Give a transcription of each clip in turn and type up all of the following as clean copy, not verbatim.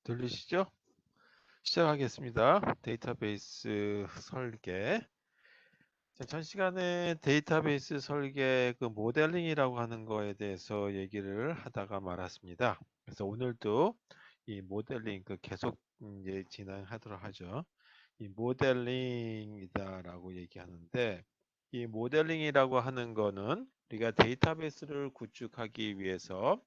들리시죠? 시작하겠습니다. 데이터베이스 설계. 자, 전 시간에 데이터베이스 설계 그 모델링이라고 하는 거에 대해서 얘기를 하다가 말았습니다. 그래서 오늘도 이 모델링 그 계속 이제 진행하도록 하죠. 이 모델링이다라고 얘기하는데 이 모델링이라고 하는 거는 우리가 데이터베이스를 구축하기 위해서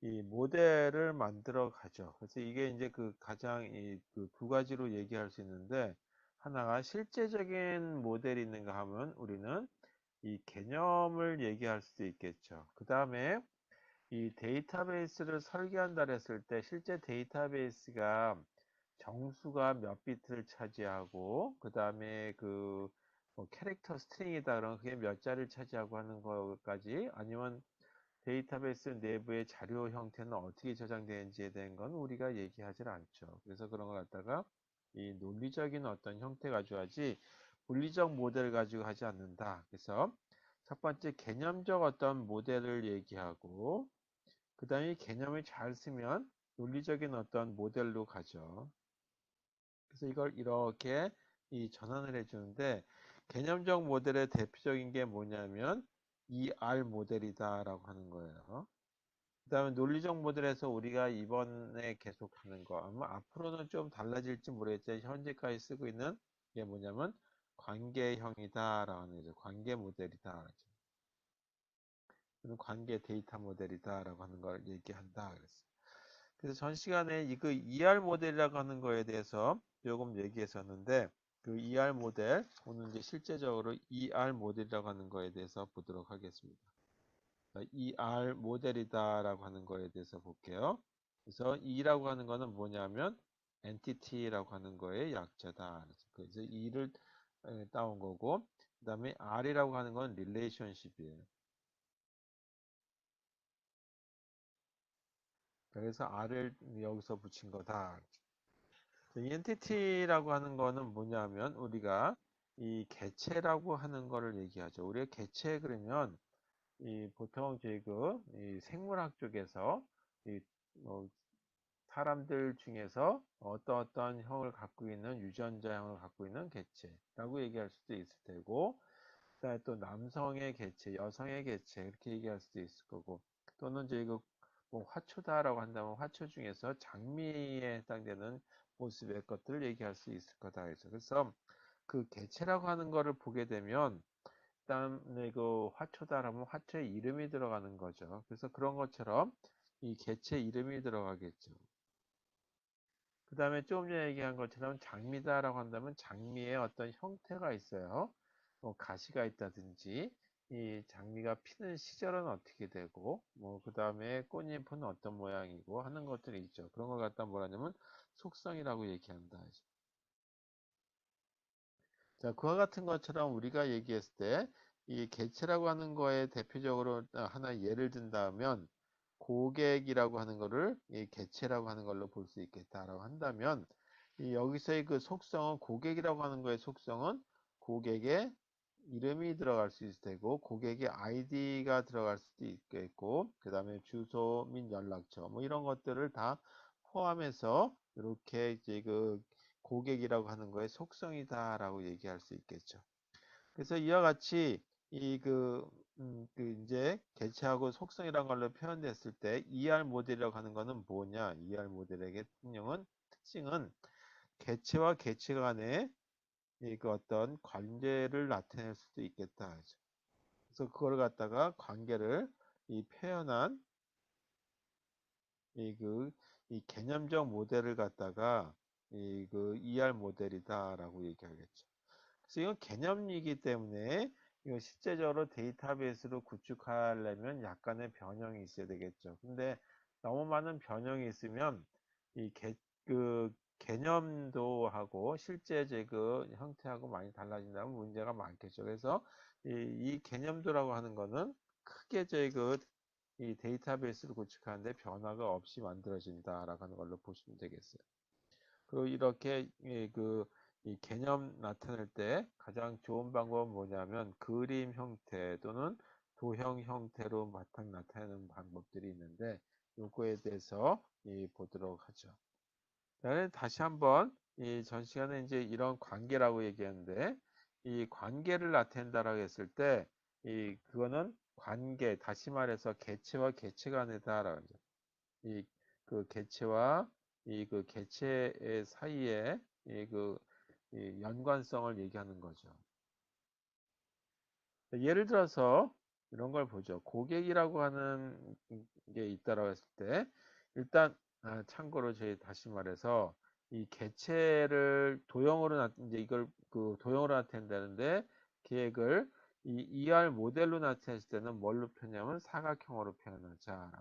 이 모델을 만들어 가죠. 그래서 이게 이제 그 가장 이 그 두 가지로 얘기할 수 있는데 하나가 실제적인 모델이 있는가 하면 우리는 이 개념을 얘기할 수도 있겠죠. 그 다음에 이 데이터베이스를 설계한다 했을 때 실제 데이터베이스가 정수가 몇 비트를 차지하고 그 다음에 뭐 캐릭터 스트링이다 그러면 그게 몇 자리를 차지하고 하는 것까지 아니면 데이터베이스 내부의 자료 형태는 어떻게 저장되는지에 대한 건 우리가 얘기하지 않죠. 그래서 그런 걸 갖다가 이 논리적인 어떤 형태 가지고 하지 물리적 모델 가지고 하지 않는다. 그래서 첫 번째 개념적 어떤 모델을 얘기하고 그 다음에 개념을 잘 쓰면 논리적인 어떤 모델로 가죠. 그래서 이걸 이렇게 이 전환을 해주는데 개념적 모델의 대표적인 게 뭐냐면 ER 모델이다라고 하는 거예요. 그 다음에 논리적 모델에서 우리가 이번에 계속 하는 거, 아마 앞으로는 좀 달라질지 모르겠지만, 현재까지 쓰고 있는 게 뭐냐면, 관계형이다라는 거죠. 관계 모델이다. 관계 데이터 모델이다라고 하는 걸 얘기한다. 그랬어요. 그래서 전 시간에 이거 ER 모델이라고 하는 거에 대해서 조금 얘기했었는데, 그 ER 모델, 오늘 이제 실제적으로 ER 모델이라고 하는 거에 대해서 보도록 하겠습니다. ER 모델이다라고 하는 거에 대해서 볼게요. 그래서 E라고 하는 거는 뭐냐면 entity라고 하는 거의 약자다. 그래서 E를 따온 거고 그 다음에 R이라고 하는 건 relationship이에요. 그래서 R을 여기서 붙인 거다. 이 entity라고 하는 거는 뭐냐면 우리가 이 개체라고 하는 거를 얘기하죠. 우리가 개체 그러면 이 보통 저희 이 생물학 쪽에서 이 뭐 사람들 중에서 어떤 형을 갖고 있는 유전자형을 갖고 있는 개체라고 얘기할 수도 있을 테고, 그다음에 또 남성의 개체, 여성의 개체 이렇게 얘기할 수도 있을 거고, 또는 이제 뭐 화초다라고 한다면 화초 중에서 장미에 해당되는 모습의 것들을 얘기할 수 있을 거다. 그래서 그 개체라고 하는 거를 보게 되면 일단 그 화초다라면 화초의 이름이 들어가는 거죠. 그래서 그런 것처럼 이 개체 이름이 들어가겠죠. 그 다음에 조금 전에 얘기한 것처럼 장미다라고 한다면 장미의 어떤 형태가 있어요. 뭐 가시가 있다든지 이 장미가 피는 시절은 어떻게 되고 뭐 그 다음에 꽃잎은 어떤 모양이고 하는 것들이 있죠. 그런 걸 갖다 뭐라 하냐면 속성이라고 얘기한다. 자, 그와 같은 것처럼 우리가 얘기했을 때 이 개체라고 하는 거에 대표적으로 하나 예를 든다면 고객이라고 하는 거를 이 개체라고 하는 걸로 볼 수 있겠다라고 한다면 이 여기서의 그 속성은 고객이라고 하는 거의 속성은 고객의 이름이 들어갈 수 있을 테고 고객의 아이디가 들어갈 수도 있겠고 그 다음에 주소 및 연락처 뭐 이런 것들을 다 포함해서 이렇게 이제 그 고객이라고 하는 거의 속성이다라고 얘기할 수 있겠죠. 그래서 이와 같이 이제 개체하고 속성이라는 걸로 표현됐을 때 ER 모델이라고 하는 거는 뭐냐? ER 모델의 특징은 개체와 개체 간의 그 어떤 관계를 나타낼 수도 있겠다. 그래서 그걸 갖다가 관계를 표현한 이 그 이 개념적 모델을 갖다가 ER 모델이다라고 얘기하겠죠. 그래서 이건 개념이기 때문에 이거 실제적으로 데이터베이스로 구축하려면 약간의 변형이 있어야 되겠죠. 근데 너무 많은 변형이 있으면 이 개념도 하고 실제 형태하고 많이 달라진다면 문제가 많겠죠. 그래서 이 개념도라고 하는 거는 크게 이 데이터베이스를 구축하는데 변화가 없이 만들어진다라고 하는 걸로 보시면 되겠어요. 그리고 이렇게 이 개념 나타낼 때 가장 좋은 방법은 뭐냐면 그림 형태 또는 도형 형태로 바탕 나타내는 방법들이 있는데 요거에 대해서 보도록 하죠. 다시 한번 이 전 시간에 이제 이런 관계라고 얘기했는데 이 관계를 나타낸다라고 했을 때 이 그거는 관계 다시 말해서 개체와 개체 간이다라는 거죠. 이 그 개체와 이 그 개체 사이에 이 연관성을 얘기하는 거죠. 예를 들어서 이런 걸 보죠. 고객이라고 하는 게 있다라고 했을 때 일단 참고로 저희 다시 말해서 이 개체를 도형으로 이제 이걸 그 도형으로 나타낸다는데 계획을 이 ER 모델로 나타냈을 때는 뭘로 표현하면 사각형으로 표현하자.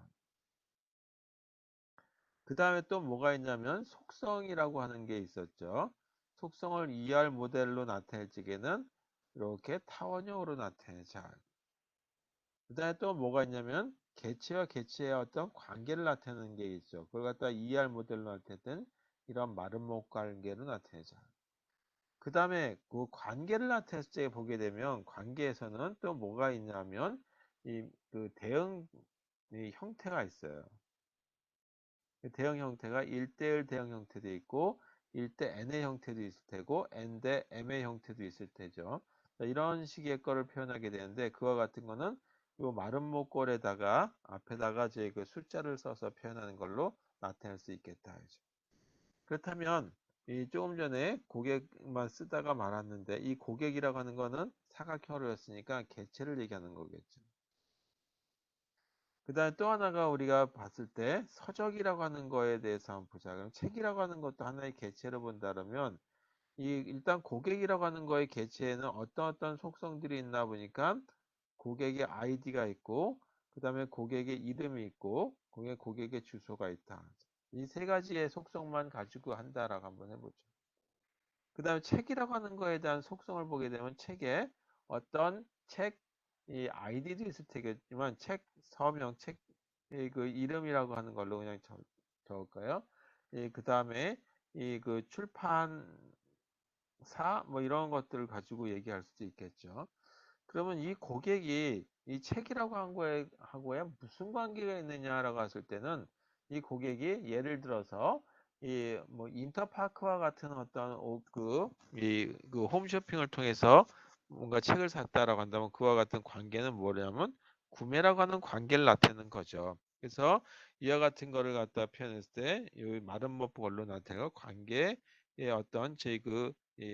그 다음에 또 뭐가 있냐면 속성이라고 하는 게 있었죠. 속성을 ER 모델로 나타낼 적에는 이렇게 타원형으로 나타내자. 그 다음에 또 뭐가 있냐면 개체와 개체의 어떤 관계를 나타내는 게 있죠. 그걸 갖다 ER 모델로 나타냈던 이런 마름모 관계로 나타내자. 그 다음에 그 관계를 나타냈을 때 보게 되면 관계에서는 또 뭐가 있냐면 이 그 대응 이 형태가 있어요. 대응 형태가 1대1 대응 형태도 있고 1대 n의 형태도 있을 테고 n대 m의 형태도 있을 테죠. 자, 이런 식의 거를 표현하게 되는데 그와 같은 거는 요 마름모꼴에다가 앞에다가 이제 그 숫자를 써서 표현하는 걸로 나타낼 수 있겠다. 그렇다면 이 조금 전에 고객만 쓰다가 말았는데 이 고객이라고 하는 거는 사각형으로였으니까 개체를 얘기하는 거겠죠. 그 다음에 또 하나가 우리가 봤을 때 서적이라고 하는 거에 대해서 한번 보자. 그럼 책이라고 하는 것도 하나의 개체로 본다면 이 일단 고객이라고 하는 거의 개체에는 어떤 속성들이 있나 보니까 고객의 아이디가 있고 그 다음에 고객의 이름이 있고 고객의 주소가 있다. 이 세 가지의 속성만 가지고 한다라고 한번 해보죠. 그 다음에 책이라고 하는 거에 대한 속성을 보게 되면 책에 어떤 책, 이 아이디도 있을 테겠지만 책 서명, 책, 그 이름이라고 하는 걸로 그냥 적을까요? 그 다음에 이 그 출판사 뭐 이런 것들을 가지고 얘기할 수도 있겠죠. 그러면 이 고객이 이 책이라고 한 거에 하고에 무슨 관계가 있느냐라고 했을 때는 이 고객이 예를 들어서 이 뭐 인터파크와 같은 어떤 그 홈쇼핑을 통해서 뭔가 책을 샀다라고 한다면 그와 같은 관계는 뭐냐면 구매라고 하는 관계를 나타내는 거죠. 그래서 이와 같은 거를 갖다 표현했을 때 이 마름모프 걸로 나타내고 관계의 어떤 제그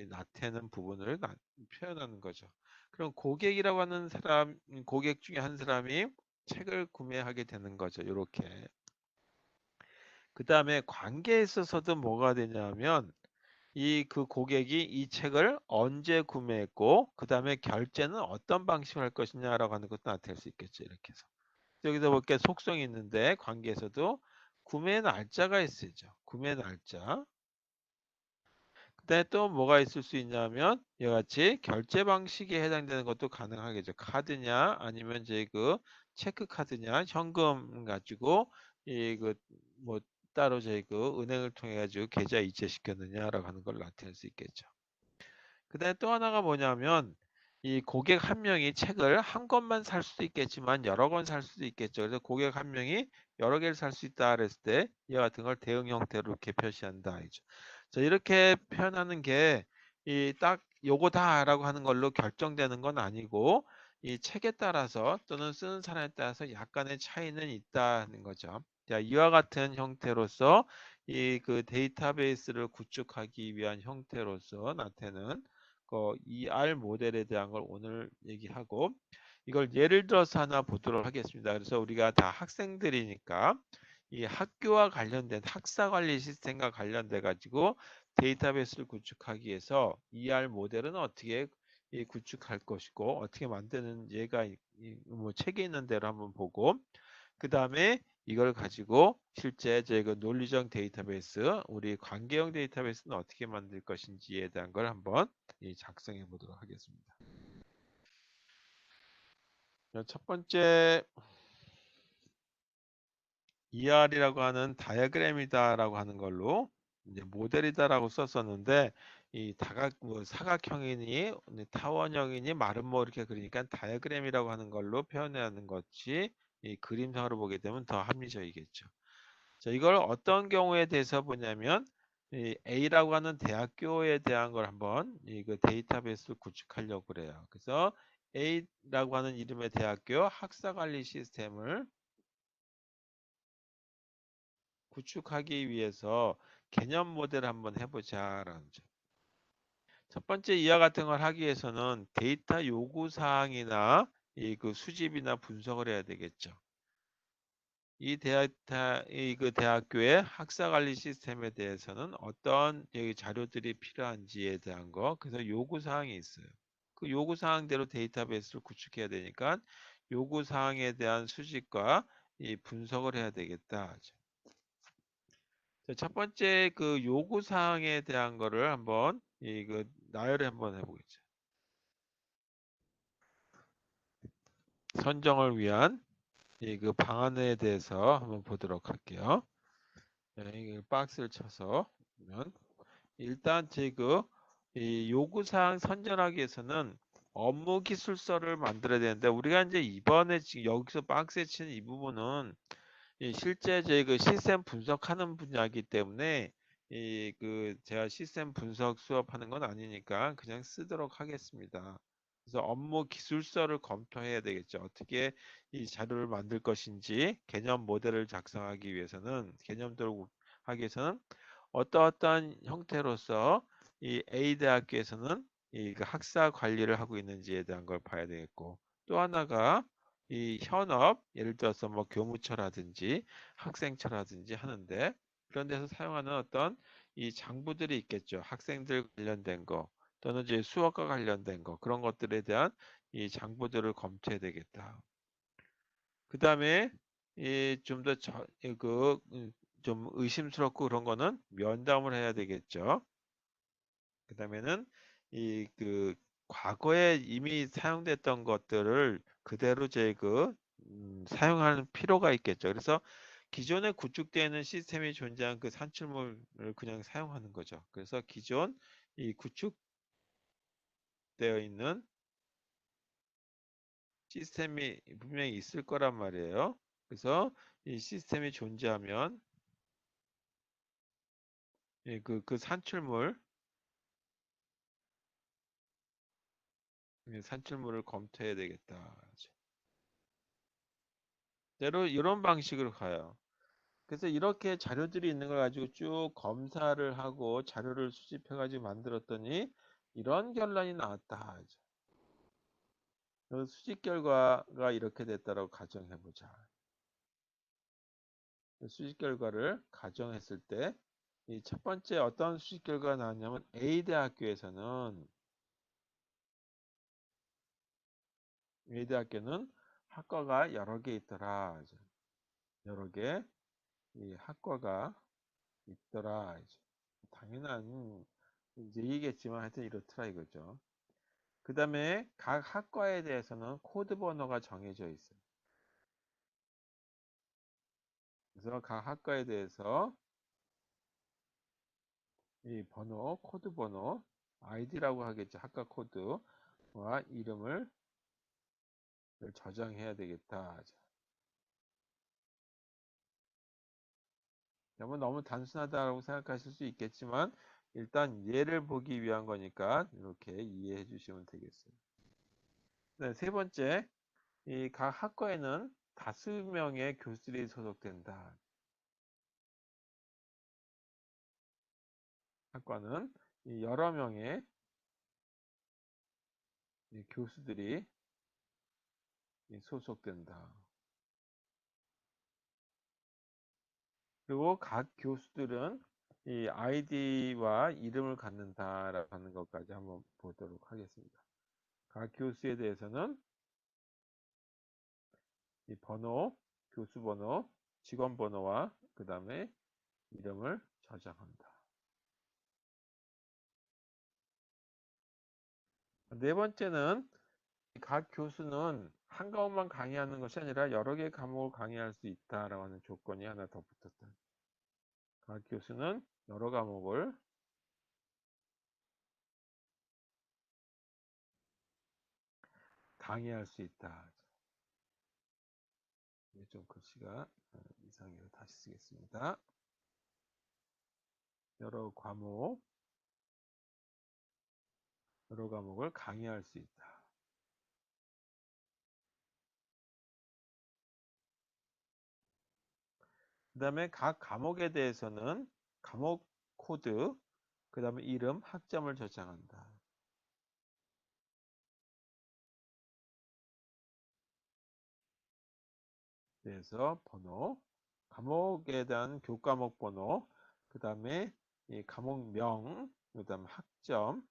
나타내는 부분을 표현하는 거죠. 그럼 고객이라고 하는 사람, 고객 중에 한 사람이 책을 구매하게 되는 거죠. 이렇게. 그 다음에 관계에 있어서도 뭐가 되냐면 이 그 고객이 이 책을 언제 구매했고 그 다음에 결제는 어떤 방식으로 할 것이냐라고 하는 것도 나타낼 수 있겠죠. 이렇게 해서. 여기서 볼게 속성이 있는데 관계에서도 구매 날짜가 있어야죠. 구매 날짜. 그다음에 또 뭐가 있을 수 있냐면 이와 같이 결제 방식에 해당되는 것도 가능하겠죠. 카드냐 아니면 이제 그 체크 카드냐 현금 가지고 이 그 뭐 따로 저희 그 은행을 통해 가지고 계좌 이체시켰느냐라고 하는 걸 나타낼 수 있겠죠. 그다음에 또 하나가 뭐냐면 이 고객 한 명이 책을 한 권만 살 수도 있겠지만 여러 권 살 수도 있겠죠. 그래서 고객 한 명이 여러 개를 살 수 있다 그랬을 때 이와 같은 걸 대응 형태로 이렇게 표시한다. 자, 이렇게 표현하는 게 이 딱 요거다라고 하는 걸로 결정되는 건 아니고 이 책에 따라서 또는 쓰는 사람에 따라서 약간의 차이는 있다는 거죠. 자, 이와 같은 형태로서 이 그 데이터베이스를 구축하기 위한 형태로서 나타내는 그 ER 모델에 대한 걸 오늘 얘기하고 이걸 예를 들어서 하나 보도록 하겠습니다. 그래서 우리가 다 학생들이니까 이 학교와 관련된 학사 관리 시스템과 관련돼 가지고 데이터베이스를 구축하기 위해서 ER 모델은 어떻게 구축할 것이고 어떻게 만드는 예가 뭐 책에 있는 대로 한번 보고 그 다음에 이걸 가지고 실제 그 논리적 데이터베이스, 우리 관계형 데이터베이스는 어떻게 만들 것인지에 대한 걸 한번 작성해 보도록 하겠습니다. 첫 번째 ER이라고 하는 다이어그램이다라고 하는 걸로 이제 모델이다라고 썼었는데 이 뭐 사각형이니 타원형이니 마름모 이렇게 그리니까 다이어그램이라고 하는 걸로 표현하는 것이 이 그림상으로 보게 되면 더 합리적이겠죠. 자, 이걸 어떤 경우에 대해서 보냐면 이 A라고 하는 대학교에 대한 걸 한번 그 데이터베이스를 구축하려고 그래요. 그래서 A라고 하는 이름의 대학교 학사관리 시스템을 구축하기 위해서 개념 모델을 한번 해보자라는 점. 첫 번째 이와 같은 걸 하기 위해서는 데이터 요구 사항이나 이 그 수집이나 분석을 해야 되겠죠. 이 대학교의 학사 관리 시스템에 대해서는 어떤 여기 자료들이 필요한지에 대한 거, 그래서 요구 사항이 있어요. 그 요구 사항대로 데이터베이스를 구축해야 되니까 요구 사항에 대한 수집과 이 분석을 해야 되겠다. 자, 첫 번째 그 요구 사항에 대한 거를 한번 이거 나열을 한번 해보겠죠. 선정을 위한 이 그 방안에 대해서 한번 보도록 할게요. 네, 이 박스를 쳐서 보면 일단 이 요구사항 선정하기 위해서는 업무 기술서를 만들어야 되는데 우리가 이제 이번에 지금 여기서 박스에 치는 이 부분은 이 실제 저희 그 시스템 분석하는 분야이기 때문에 이 그 제가 시스템 분석 수업하는 건 아니니까 그냥 쓰도록 하겠습니다. 그래서 업무 기술서를 검토해야 되겠죠. 어떻게 이 자료를 만들 것인지 개념 모델을 작성하기 위해서는 개념도를 하기 위해서는 어떠어떠한 형태로서 이 A 대학교에서는 이 그 학사 관리를 하고 있는지에 대한 걸 봐야 되겠고 또 하나가 이 현업 예를 들어서 뭐 교무처라든지 학생처라든지 하는데 그런 데서 사용하는 어떤 이 장부들이 있겠죠. 학생들 관련된 거 또는 이제 수업과 관련된 거 그런 것들에 대한 이 장부들을 검토해야 되겠다. 그 다음에 이 좀 더 좀 의심스럽고 그런 거는 면담을 해야 되겠죠. 그 다음에는 이 그 과거에 이미 사용됐던 것들을 그대로 사용하는 필요가 있겠죠. 그래서 기존에 구축되어 있는 시스템이 존재한 그 산출물을 그냥 사용하는 거죠. 그래서 기존 이 구축되어 있는 시스템이 분명히 있을 거란 말이에요. 그래서 이 시스템이 존재하면 그 산출물을 검토해야 되겠다. 때로 이런 방식으로 가요. 그래서 이렇게 자료들이 있는 걸 가지고 쭉 검사를 하고 자료를 수집해 가지고 만들었더니 이런 결론이 나왔다. 그래서 수집 결과가 이렇게 됐다고 가정해 보자. 수집 결과를 가정했을 때 이 첫 번째 어떤 수집 결과가 나왔냐면 A 대학교는 학과가 여러 개 있더라. 여러 개 이 학과가 있더라. 당연한 이제 얘기겠지만 하여튼 이렇더라 이거죠. 그 다음에 각 학과에 대해서는 코드 번호가 정해져 있어요. 그래서 각 학과에 대해서 이 번호, 코드 번호, 아이디라고 하겠죠. 학과 코드와 이름을 저장해야 되겠다. 너무 단순하다고 생각하실 수 있겠지만 일단 예를 보기 위한 거니까 이렇게 이해해 주시면 되겠어요. 네, 세 번째, 이 각 학과에는 다수 명의 교수들이 소속된다. 학과는 이 여러 명의 이 교수들이 소속된다. 그리고 각 교수들은 이 아이디와 이름을 갖는다라고 하는 것까지 한번 보도록 하겠습니다. 각 교수에 대해서는 이 번호, 교수 번호, 직원 번호와 그 다음에 이름을 저장한다. 네 번째는 각 교수는 한 과목만 강의하는 것이 아니라 여러 개의 과목을 강의할 수 있다라고 하는 조건이 하나 더 붙었다. 각 교수는 여러 과목을 강의할 수 있다. 좀 글씨가 이상해서 다시 쓰겠습니다. 여러 과목, 여러 과목을 강의할 수 있다. 그 다음에 각 과목에 대해서는 과목 코드, 그 다음에 이름, 학점을 저장한다. 그래서 번호, 과목에 대한 교과목 번호, 그 다음에 이 과목명, 그 다음 학점을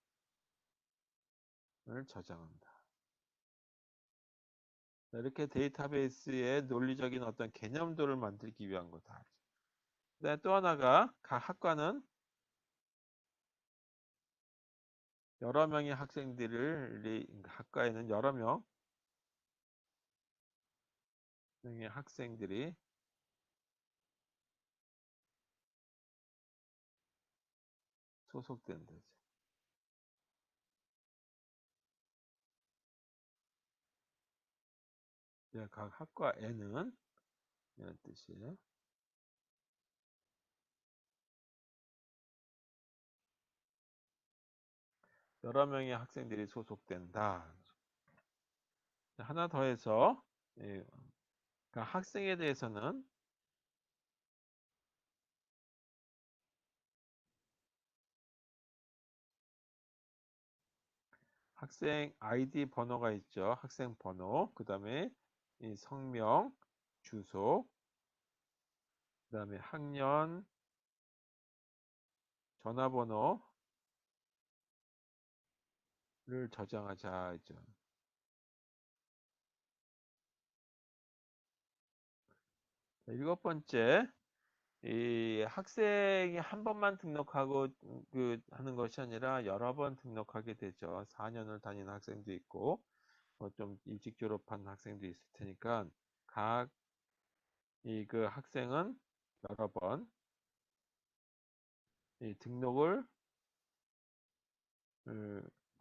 저장한다. 이렇게 데이터베이스의 논리적인 어떤 개념들을 만들기 위한 거다. 그다음에 또 하나가 각 학과는 여러 명의 학생들을 학과에는 여러 명의 학생들이 소속된다. 각 학과에는 이런 뜻이에요. 여러 명의 학생들이 소속된다. 하나 더 해서 예, 그 학생에 대해서는 학생 아이디 번호가 있죠. 학생 번호, 그 다음에 이 성명, 주소, 그 다음에 학년, 전화번호를 저장하자 있죠. 일곱 번째, 이 학생이 한 번만 등록하고 하는 것이 아니라 여러 번 등록하게 되죠. 4년을 다니는 학생도 있고, 좀 일찍 졸업한 학생도 있을 테니까 각 그 학생은 여러 번 이 등록을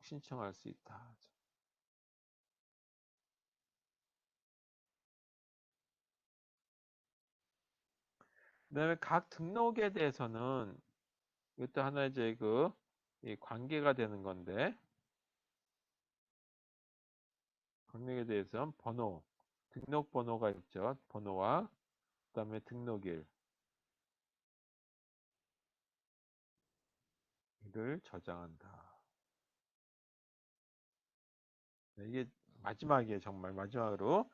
신청할 수 있다. 그다음에 각 등록에 대해서는 이것도 하나 이제 이 관계가 되는 건데 등록에 대해서는 번호, 등록 번호가 있죠. 번호와 그다음에 등록일을 저장한다. 이게 마지막이에요. 정말 마지막으로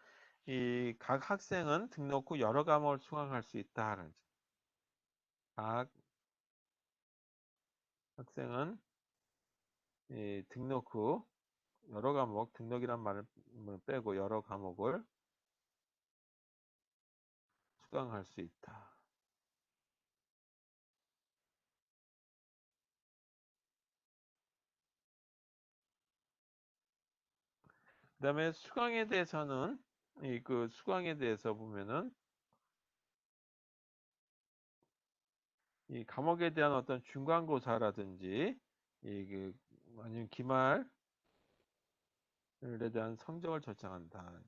이 각 학생은 등록 후 여러 과목을 수강할 수 있다. 각 학생은 이 등록 후 여러 과목, 등록이란 말을 빼고 여러 과목을 수강할 수 있다. 그다음에 수강에 대해서는 수강에 대해서 보면은 이 과목에 대한 어떤 중간고사라든지 아니면 기말에 대한 성적을 저장한다.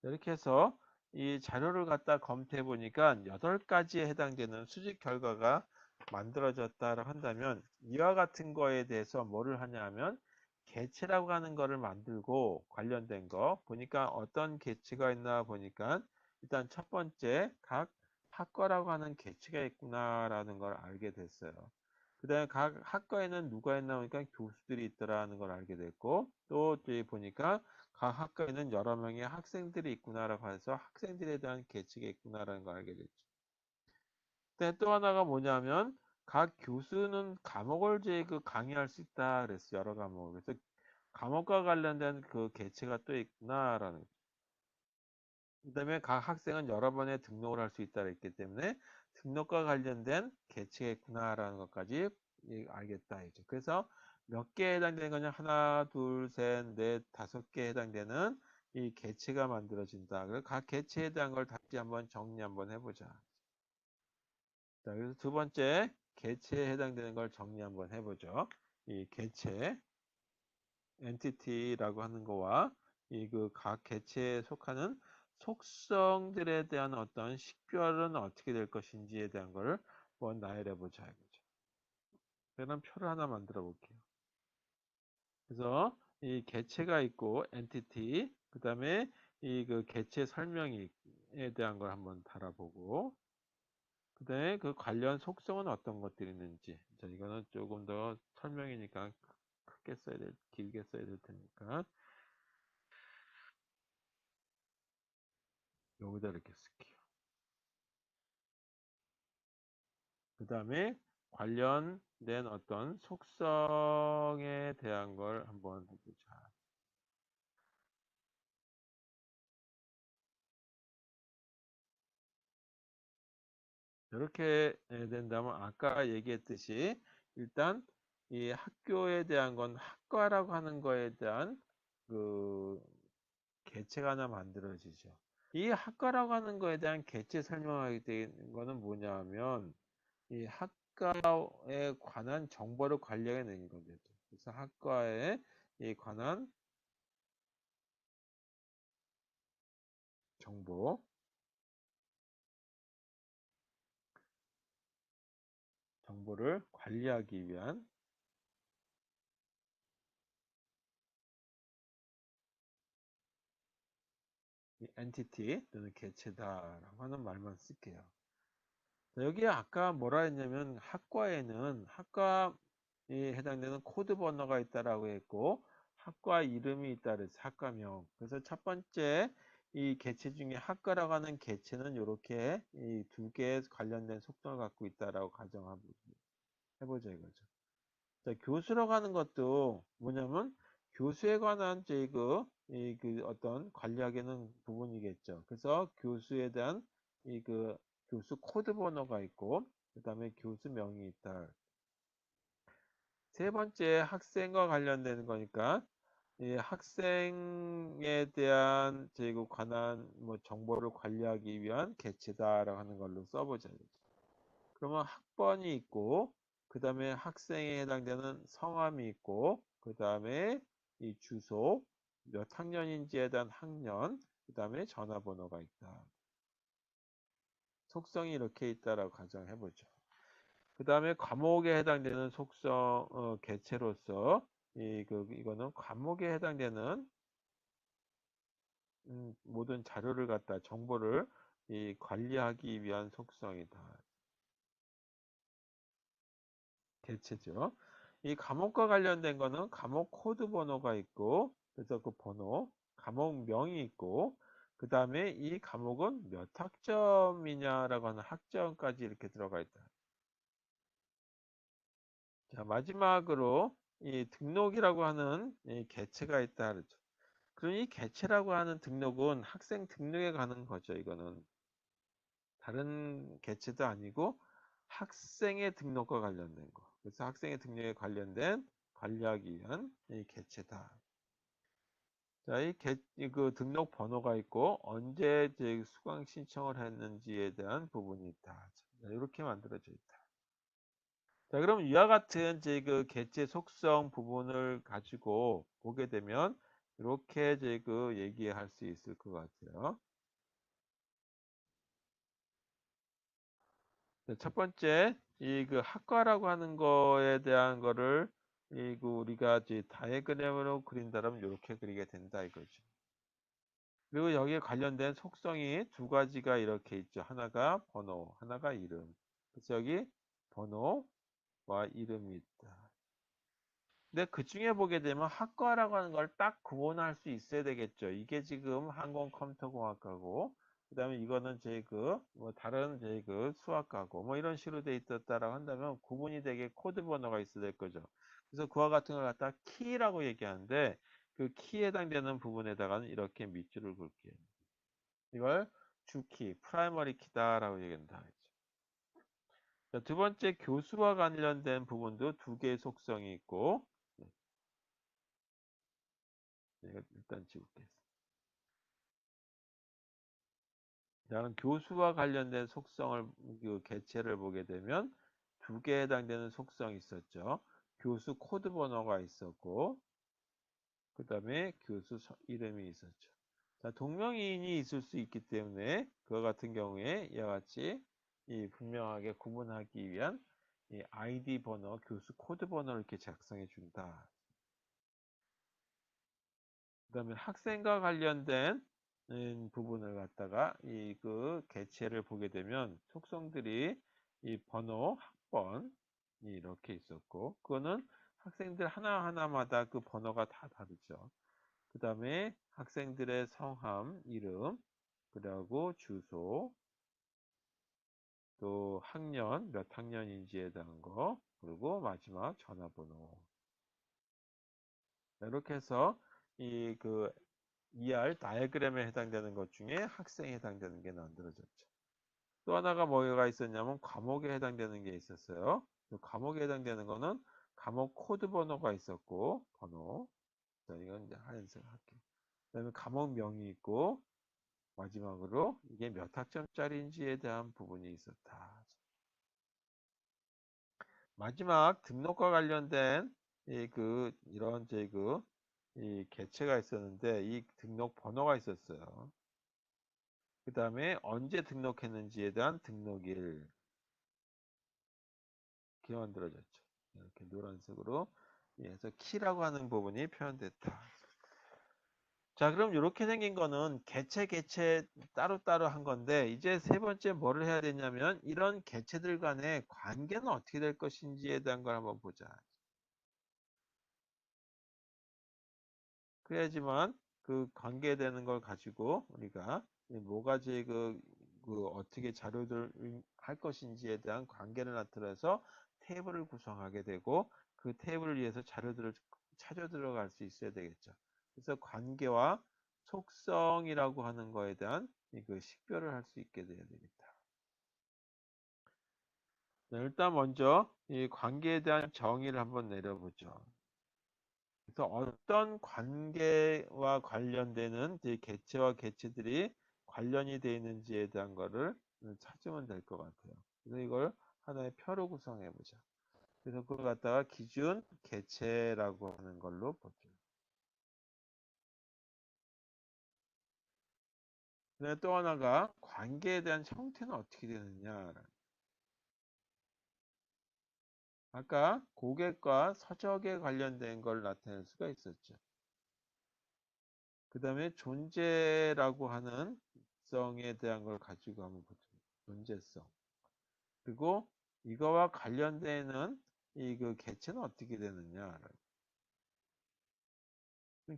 이렇게 해서 이 자료를 갖다 검토해 보니까 8가지에 해당되는 수직 결과가 만들어졌다고 한다면 이와 같은 거에 대해서 뭐를 하냐 하면 개체라고 하는 거를 만들고 관련된 거 보니까 어떤 개체가 있나 보니까 일단 첫 번째 각 학과라고 하는 개체가 있구나라는 걸 알게 됐어요. 그 다음에 각 학과에는 누가 있나 보니까 교수들이 있더라는 걸 알게 됐고 또 보니까 각 학과에는 여러 명의 학생들이 있구나라고 해서 학생들에 대한 계층이 있구나라는 걸 알게 됐죠. 근데 또 하나가 뭐냐면 각 교수는 과목을 강의할 수 있다 그랬어요. 여러 과목을. 그래서 과목과 관련된 그 계층가 또 있구나라는 거죠. 그다음에 각 학생은 여러 번의 등록을 할 수 있다 그랬기 때문에 등록과 관련된 계층가 있구나라는 것까지 알겠다 이죠. 그래서 몇 개에 해당되는 거냐? 하나, 둘, 셋, 넷, 5개에 해당되는 이 개체가 만들어진다. 그래서 각 개체에 대한 걸 다시 한번 정리 한번 해보자. 자, 그래서 두 번째 개체에 해당되는 걸 정리 한번 해보죠. 이 개체, 엔티티라고 하는 거와 이 각 개체에 속하는 속성들에 대한 어떤 식별은 어떻게 될 것인지에 대한 걸 한번 나열해 보자 이거죠. 그럼 표를 하나 만들어 볼게요. 그래서 이 개체가 있고 엔티티, 그다음에 이 그 개체 설명에 대한 걸 한번 달아보고, 그다음에 그 관련 속성은 어떤 것들이 있는지. 자, 이거는 조금 더 설명이니까 크게 써야 될, 길게 써야 될 테니까 여기다 이렇게 쓸게요. 그다음에 관련된 어떤 속성에 대한 걸 한번 해보자. 이렇게 된다면 아까 얘기했듯이 일단 이 학교에 대한 건 학과라고 하는 거에 대한 그 개체가 하나 만들어지죠. 이 학과라고 하는 거에 대한 개체 설명하게 되는 거는 뭐냐 하면 이 학과에 관한 정보를 관리하게 되는 거죠. 그래서 학과에 이 관한 정보를 관리하기 위한 이 엔티티 또는 개체다라고 하는 말만 쓸게요. 자, 여기 아까 뭐라 했냐면 학과에는 학과에 해당되는 코드 번호가 있다라고 했고 학과 이름이 있다 그래서 학과명. 그래서 첫 번째 이 개체 중에 학과라고 하는 개체는 이렇게 이 두 개의 관련된 속성을 갖고 있다라고 가정하고 해보자 이거죠. 자, 교수라고 하는 것도 뭐냐면 교수에 관한 그 어떤 관리하기는 부분이겠죠. 그래서 교수에 대한 이 그 교수 코드 번호가 있고 그다음에 교수명이 있다. 세 번째 학생과 관련되는 거니까 이 학생에 대한 그 관한 뭐 정보를 관리하기 위한 개체다라고 하는 걸로 써보자. 그러면 학번이 있고, 그 다음에 학생에 해당되는 성함이 있고, 그 다음에 이 주소, 몇 학년인지에 대한 학년, 그 다음에 전화번호가 있다. 속성이 이렇게 있다라고 가정해보죠. 그 다음에 과목에 해당되는 속성, 개체로서, 이거는 과목에 해당되는 모든 자료를 갖다 정보를 관리하기 위한 속성이다. 개체죠. 이 과목과 관련된 거는 과목 코드 번호가 있고, 그래서 그 번호, 과목명이 있고, 그 다음에 이 과목은 몇 학점이냐라고 하는 학점까지 이렇게 들어가 있다. 자, 마지막으로 이 등록이라고 하는 이 개체가 있다. 그렇죠. 그럼 이 개체라고 하는 등록은 학생 등록에 가는 거죠, 이거는. 다른 개체도 아니고 학생의 등록과 관련된 거. 그래서 학생의 등록에 관련된 관리하기 위한 이 개체다. 자, 그 등록 번호가 있고 언제 이제 수강 신청을 했는지에 대한 부분이 있다. 자, 이렇게 만들어져 있다. 자, 그럼 이와 같은 이제 그 개체 속성 부분을 가지고 보게 되면 이렇게 이제 그 얘기할 수 있을 것 같아요. 네, 첫 번째, 이 그 학과라고 하는 거에 대한 거를 그 우리가 이제 다이어그램으로 그린다면 이렇게 그리게 된다 이거죠. 그리고 여기에 관련된 속성이 두 가지가 이렇게 있죠. 하나가 번호, 하나가 이름. 그래서 여기 번호와 이름이 있다. 근데 그 중에 보게 되면 학과라고 하는 걸 딱 구분할 수 있어야 되겠죠. 이게 지금 항공컴퓨터공학과고, 그 다음에 이거는 뭐 다른 수학과고, 뭐 이런 식으로 돼 있었다라고 한다면 구분이 되게 코드 번호가 있어야 될 거죠. 그래서 그와 같은 걸 갖다 키라고 얘기하는데, 그 키에 해당되는 부분에다가는 이렇게 밑줄을 긋게요. 이걸 주키, 프라이머리 키다라고 얘기한다. 자, 두 번째 교수와 관련된 부분도 두 개의 속성이 있고, 네, 내가 일단 지울게. 다음 교수와 관련된 속성을 그 개체를 보게 되면 두 개에 해당되는 속성이 있었죠. 교수 코드 번호가 있었고 그 다음에 교수 이름이 있었죠. 자, 동명이인이 있을 수 있기 때문에 그와 같은 경우에 이와 같이 이 분명하게 구분하기 위한 이 아이디 번호, 교수 코드 번호를 이렇게 작성해 준다. 그다음에 학생과 관련된 부분을 갖다가 이 그 개체를 보게 되면 속성들이 이 번호, 학번 이렇게 있었고 그거는 학생들 하나하나마다 그 번호가 다 다르죠. 그다음에 학생들의 성함, 이름, 그리고 주소, 또 학년, 몇 학년인지에 대한 거, 그리고 마지막 전화번호. 이렇게 해서 이 그 ER 다이어그램에 해당되는 것 중에 학생에 해당되는 게 만들어졌죠. 또 하나가 뭐가 있었냐면 과목에 해당되는 게 있었어요. 그 과목에 해당되는 거는 과목 코드 번호가 있었고 번호. 자, 이건 이제 하얀색 할게요. 그다음에 과목명이 있고 마지막으로 이게 몇 학점짜리인지에 대한 부분이 있었다. 마지막 등록과 관련된 이런 이 개체가 있었는데 이 등록 번호가 있었어요. 그 다음에 언제 등록했는지에 대한 등록일 이렇게 만들어졌죠. 이렇게 노란색으로 해서 키라고 하는 부분이 표현됐다. 자, 그럼 이렇게 생긴 거는 개체 따로따로 한 건데 이제 세 번째 뭐를 해야 되냐면 이런 개체들 간의 관계는 어떻게 될 것인지에 대한 걸 한번 보자. 그래야지만 그 관계되는 걸 가지고 우리가 뭐가지 어떻게 자료들 할 것인지에 대한 관계를 나타내서 테이블을 구성하게 되고 그 테이블을 위해서 자료들을 찾아 들어갈 수 있어야 되겠죠. 그래서 관계와 속성이라고 하는 거에 대한 식별을 할 수 있게 돼야 되겠다. 네, 일단 먼저 이 관계에 대한 정의를 한번 내려보죠. 그래서 어떤 관계와 관련되는 이 개체와 개체들이 관련이 되어 있는지에 대한 거를 찾으면 될 것 같아요. 그래서 이걸 하나의 표로 구성해 보자. 그래서 그걸 갖다가 기준 개체라고 하는 걸로 보죠. 그다음에 또 하나가 관계에 대한 형태는 어떻게 되느냐. 아까 고객과 서적에 관련된 걸 나타낼 수가 있었죠. 그 다음에 존재라고 하는 성에 대한 걸 가지고 한번 보죠. 존재성. 그리고 이거와 관련되는 이 개체는 어떻게 되느냐.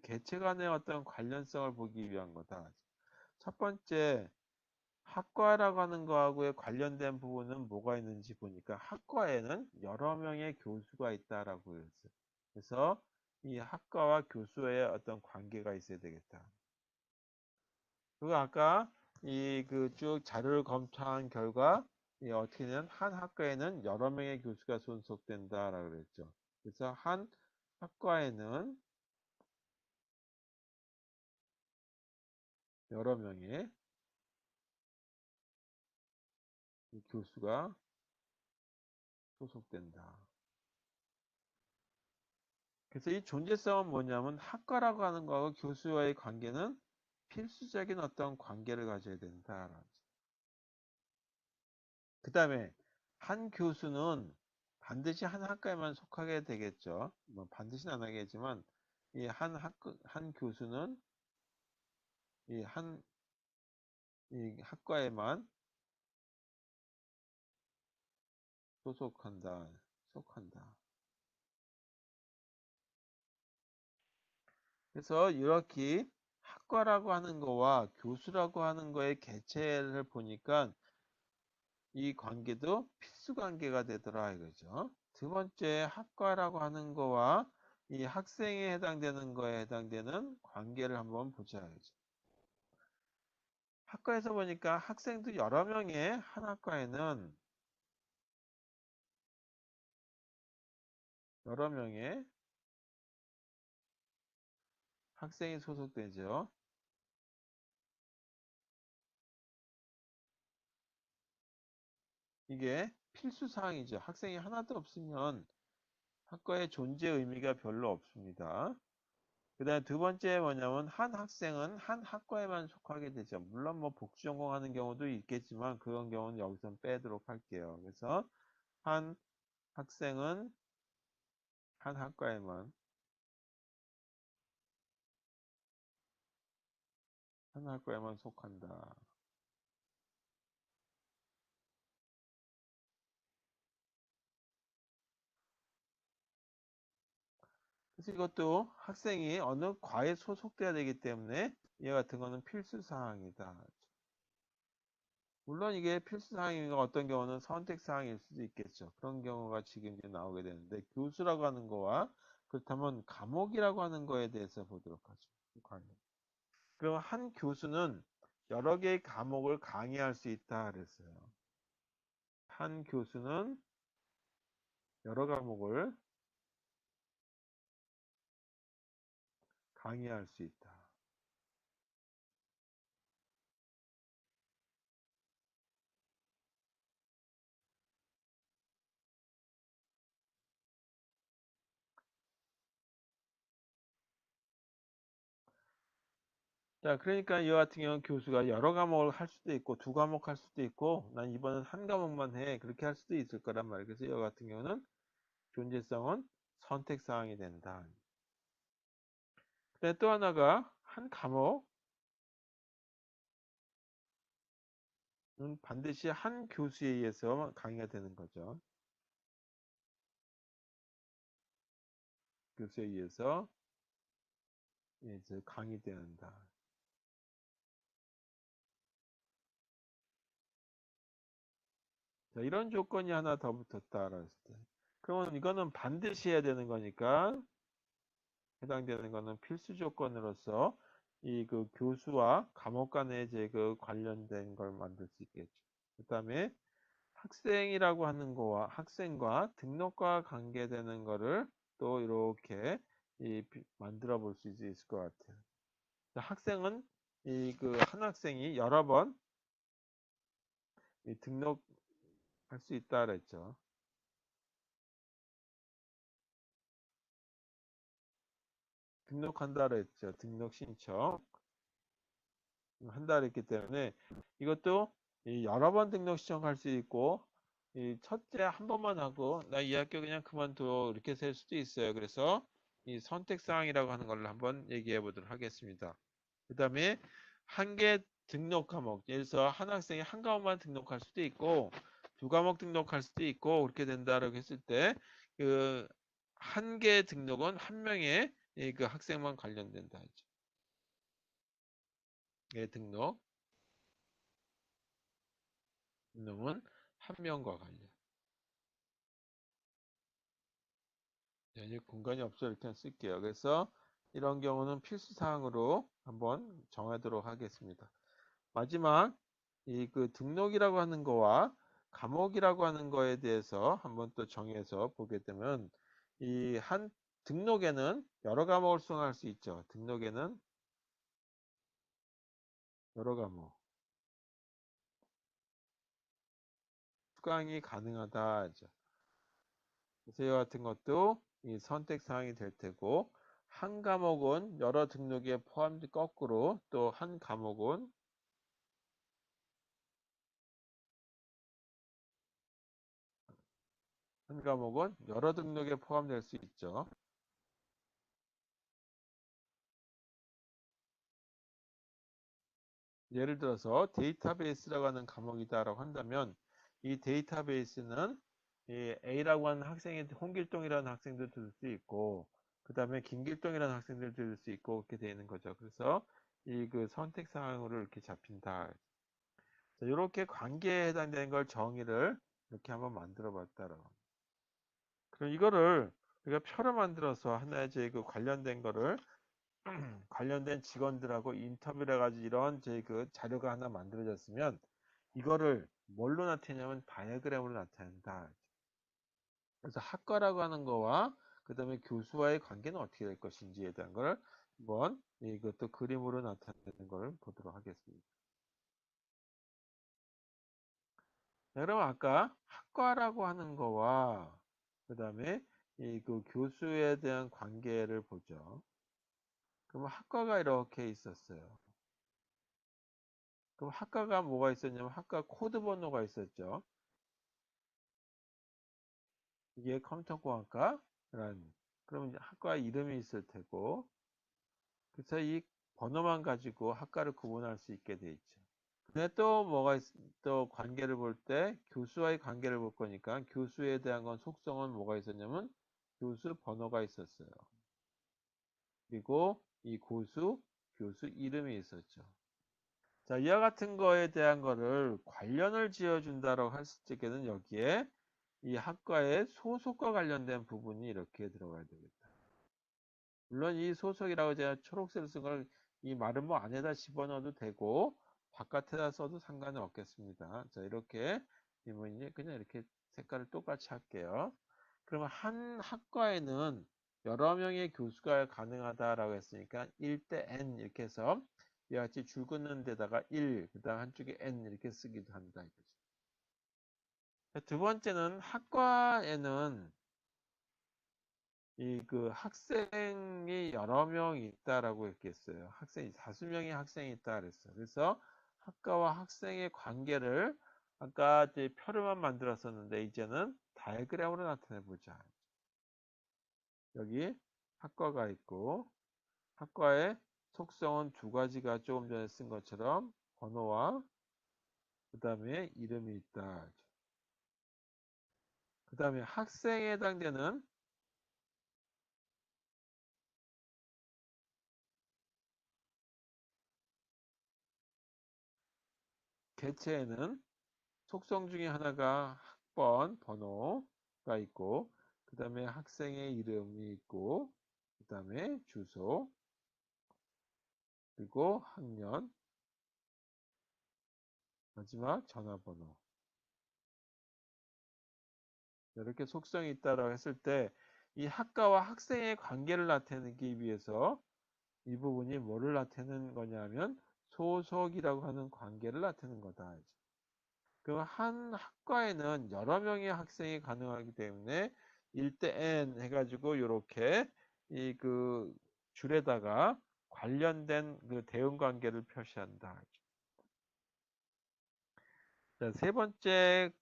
개체 간의 어떤 관련성을 보기 위한 거다. 첫 번째, 학과라고 하는 거하고의 관련된 부분은 뭐가 있는지 보니까 학과에는 여러 명의 교수가 있다라고 했어요. 그래서 이 학과와 교수의 어떤 관계가 있어야 되겠다. 그리고 아까 쭉 자료를 검토한 결과 어떻게 되냐면 한 학과에는 여러 명의 교수가 손속된다라고 그랬죠. 그래서 한 학과에는 여러 명의 교수가 소속된다. 그래서 이 존재성은 뭐냐면 학과라고 하는 거하고 교수와의 관계는 필수적인 어떤 관계를 가져야 된다. 그 다음에 한 교수는 반드시 한 학과에만 속하게 되겠죠. 뭐 반드시는 안 하겠지만 한 교수는 이 한 이 학과에만 소속한다. 속한다. 그래서 이렇게 학과라고 하는 거와 교수라고 하는 거의 개체를 보니까 이 관계도 필수 관계가 되더라 이거죠. 두 번째 학과라고 하는 거와 이 학생에 해당되는 거에 해당되는 관계를 한번 보자 이거죠. 학과에서 보니까 학생도 여러 명의 한 학과에는 여러 명의 학생이 소속되죠. 이게 필수 사항이죠. 학생이 하나도 없으면 학과의 존재 의미가 별로 없습니다. 그다음에 두 번째 뭐냐면 한 학생은 한 학과에만 속하게 되죠. 물론 뭐 복수 전공하는 경우도 있겠지만 그런 경우는 여기서 빼도록 할게요. 그래서 한 학생은 한 학과에만 한 학과에만 속한다. 그래서 이것도 학생이 어느 과에 소속돼야 되기 때문에 이와 같은 거는 필수 사항이다. 물론 이게 필수 사항이가 어떤 경우는 선택 사항일 수도 있겠죠. 그런 경우가 지금 이제 나오게 되는데 교수라고 하는 거와 그렇다면 과목이라고 하는 거에 대해서 보도록 하죠. 관련. 그럼 한 교수는 여러 개의 과목을 강의할 수 있다 그랬어요. 한 교수는 여러 과목을 강의할 수 있다. 자, 그러니까 이와 같은 경우는 교수가 여러 과목을 할 수도 있고 두 과목 할 수도 있고 난 이번엔 한 과목만 해 그렇게 할 수도 있을 거란 말이에요. 그래서 이와 같은 경우는 존재성은 선택 사항이 된다. 근데 또 하나가 한 과목은 반드시 한 교수에 의해서 강의가 되는 거죠. 교수에 의해서 이제 강의된다. 자, 이런 조건이 하나 더 붙었다라고 했을 때. 그러면 이거는 반드시 해야 되는 거니까 해당되는 거는 필수 조건으로서 이 그 교수와 과목 간의 이제 그 관련된 걸 만들 수 있겠죠. 그다음에 학생이라고 하는 거와 학생과 등록과 관계되는 거를 또 이렇게 만들어 볼 수 있을 것 같아요. 학생은 이 그 한 학생이 여러 번 등록할 수 있다 그랬죠. 등록한다 그랬죠. 등록 신청 한다 그랬기 때문에 이것도 여러 번 등록 신청할 수 있고 첫째 한 번만 하고 나 이 학교 그냥 그만둬 이렇게 될 수도 있어요. 그래서 이 선택 사항이라고 하는 걸 한번 얘기해 보도록 하겠습니다. 그 다음에 한 개 등록 과목 예를 들어서 한 학생이 한 과목만 등록할 수도 있고 두 과목 등록할 수도 있고 그렇게 된다라고 했을 때 그 한 개 등록은 한 명의 그 학생만 관련된다 하죠. 예, 등록은 한 명과 관련. 네, 공간이 없어 이렇게 쓸게요. 그래서 이런 경우는 필수 사항으로 한번 정하도록 하겠습니다. 마지막 이 그 등록이라고 하는 거와 과목이라고 하는 거에 대해서 한번 또 정해서 보게 되면 이 한 등록에는 여러 과목을 수강할 수 있죠. 등록에는 여러 과목 수강이 가능하다 하죠. 그래서 이와 같은 것도 이 선택 사항이 될 테고 한 과목은 여러 등록에 포함 거꾸로 또 한 과목은 여러 등록에 포함될 수 있죠. 예를 들어서 데이터베이스라고 하는 과목이다라고 한다면 이 데이터베이스는 이 A라고 하는 학생이 홍길동이라는 학생도 들을 수 있고 그 다음에 김길동이라는 학생들 들을 수 있고 그렇게 되는 거죠. 그래서 이 그 선택 사항으로 이렇게 잡힌다. 자, 이렇게 관계에 해당되는 걸 정의를 이렇게 한번 만들어 봤다라고. 그럼 이거를 우리가 표를 만들어서 하나의 이제 그 관련된 거를 관련된 직원들하고 인터뷰를 해가지고 이런 제 그 자료가 하나 만들어졌으면 이거를 뭘로 나타내냐면 다이어그램으로 나타낸다. 그래서 학과라고 하는 거와 그 다음에 교수와의 관계는 어떻게 될 것인지에 대한 걸 한번 이것도 그림으로 나타내는 걸 보도록 하겠습니다. 자, 그럼 아까 학과라고 하는 거와 그 다음에 이 그 교수에 대한 관계를 보죠. 그럼 학과가 이렇게 있었어요. 그럼 학과가 뭐가 있었냐면 학과 코드 번호가 있었죠. 이게 컴퓨터공학과라는 그럼 이제 학과 이름이 있을 테고 그래서 이 번호만 가지고 학과를 구분할 수 있게 돼 있죠. 근데 또 뭐가 또 관계를 볼 때 교수와의 관계를 볼 거니까 교수에 대한 건 속성은 뭐가 있었냐면 교수 번호가 있었어요. 그리고 이 교수 이름이 있었죠. 자, 이와 같은 거에 대한 거를 관련을 지어준다라고 했을 적에는 여기에 이 학과의 소속과 관련된 부분이 이렇게 들어가야 되겠다. 물론 이 소속이라고 제가 초록색을 쓴 걸 이 말은 뭐 안에다 집어넣어도 되고 바깥에다 써도 상관은 없겠습니다. 자, 이렇게 이제 그냥 이렇게 색깔을 똑같이 할게요. 그러면 한 학과에는 여러 명의 교수가 가능하다라고 했으니까 1대 n 이렇게 해서 이와 같이 줄 긋는 데다가 1, 그다음 한쪽에 n 이렇게 쓰기도 한다 이거죠. 두 번째는 학과에는 이 그 학생이 여러 명이 있다라고 했겠어요. 학생이 다수 명의 학생이 있다 그랬어요. 그래서 학과와 학생의 관계를 아까 이제 표로만 만들었었는데 이제는 다이어그램으로 나타내 보자. 여기 학과가 있고 학과의 속성은 두 가지가 조금 전에 쓴 것처럼 번호와 그 다음에 이름이 있다. 그 다음에 학생에 해당되는 개체에는 속성 중에 하나가 학번 번호가 있고 그 다음에 학생의 이름이 있고 그 다음에 주소 그리고 학년 마지막 전화번호 이렇게 속성이 있다고 했을 때 이 학과와 학생의 관계를 나타내기 위해서 이 부분이 뭐를 나타내는 거냐면 소속이라고 하는 관계를 나타내는 거다. 그럼 한 학과에는 여러 명의 학생이 가능하기 때문에 1대 n 해가지고 이렇게 이 그 줄에다가 관련된 그 대응 관계를 표시한다. 자, 세 번째에는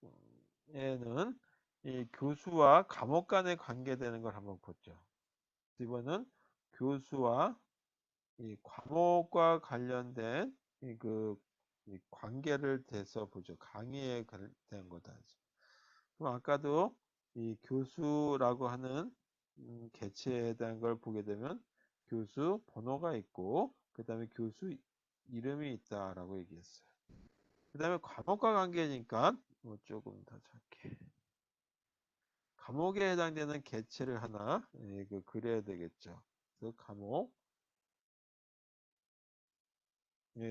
이 교수와 과목 간에 관계되는 걸 한번 보죠. 이번은 교수와 이 과목과 관련된 이 관계를 대서 보죠. 강의에 관련된 거다. 그럼 아까도 이 교수라고 하는 개체에 대한 걸 보게 되면 교수 번호가 있고 그 다음에 교수 이름이 있다라고 얘기했어요. 그 다음에 과목과 관계니까 뭐 조금 더 작게 과목에 해당되는 개체를 하나 그려야 되겠죠. 그 과목에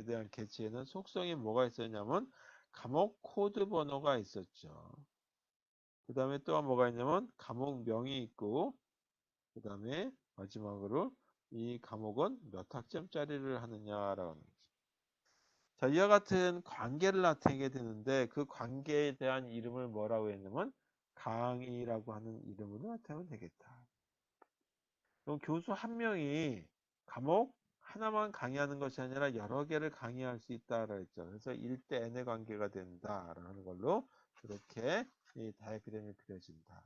대한 개체에는 속성이 뭐가 있었냐면 과목 코드 번호가 있었죠. 그 다음에 또 뭐가 있냐면 과목명이 있고 그 다음에 마지막으로 이 과목은 몇 학점짜리를 하느냐라는 거죠. 자, 이와 같은 관계를 나타내게 되는데 그 관계에 대한 이름을 뭐라고 했냐면 강의라고 하는 이름으로 나타내면 되겠다. 그럼 교수 한 명이 과목 하나만 강의하는 것이 아니라 여러 개를 강의할 수 있다라고 했죠. 그래서 1대 n의 관계가 된다라는 걸로 이렇게 이 다이어그램이 그려진다.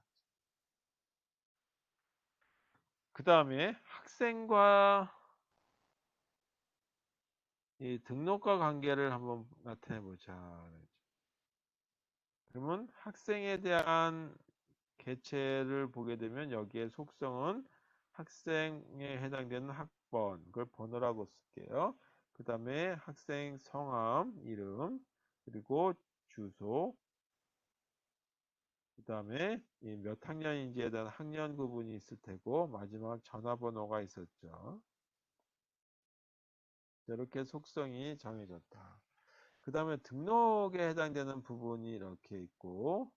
그 다음에 학생과 이 등록과 관계를 한번 나타내 보자. 그러면 학생에 대한 개체를 보게 되면 여기에 속성은 학생에 해당되는 학번, 그걸 번호라고 쓸게요. 그 다음에 학생 성함, 이름, 그리고 주소, 그 다음에 몇 학년인지에 대한 학년 구분이 있을 테고, 마지막 전화번호가 있었죠. 이렇게 속성이 정해졌다. 그 다음에 등록에 해당되는 부분이 이렇게 있고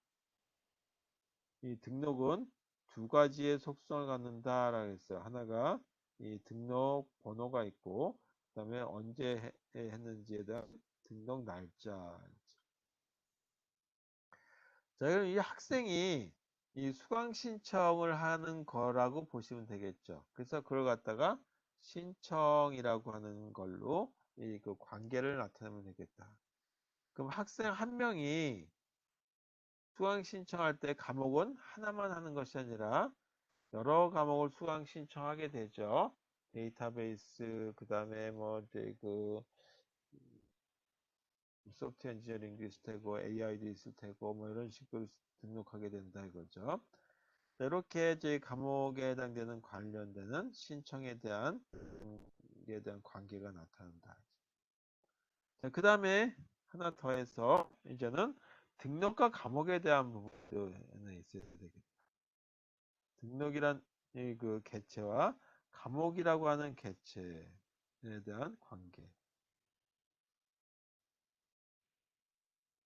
이 등록은 두 가지의 속성을 갖는다라고 했어요. 하나가 이 등록 번호가 있고 그다음에 언제 했는지에 대한 등록 날짜. 자, 그럼 이 학생이 이 수강 신청을 하는 거라고 보시면 되겠죠. 그래서 그걸 갖다가 신청이라고 하는 걸로 이 그 관계를 나타내면 되겠다. 그럼 학생 한 명이 수강 신청할 때 과목은 하나만 하는 것이 아니라 여러 과목을 수강 신청하게 되죠. 데이터베이스, 그 다음에 뭐 이제 그 소프트웨어 엔지니어링도 있을 테고 AI도 있을 테고 뭐 이런 식으로 등록하게 된다 이거죠. 이렇게 이제 과목에 해당되는 관련되는 신청에 대한 관계가 나타난다. 자, 그 다음에 하나 더해서 이제는 등록과 과목에 대한 부분도 하나 있어야 되겠다. 등록이란 이 그 개체와 과목이라고 하는 개체에 대한 관계.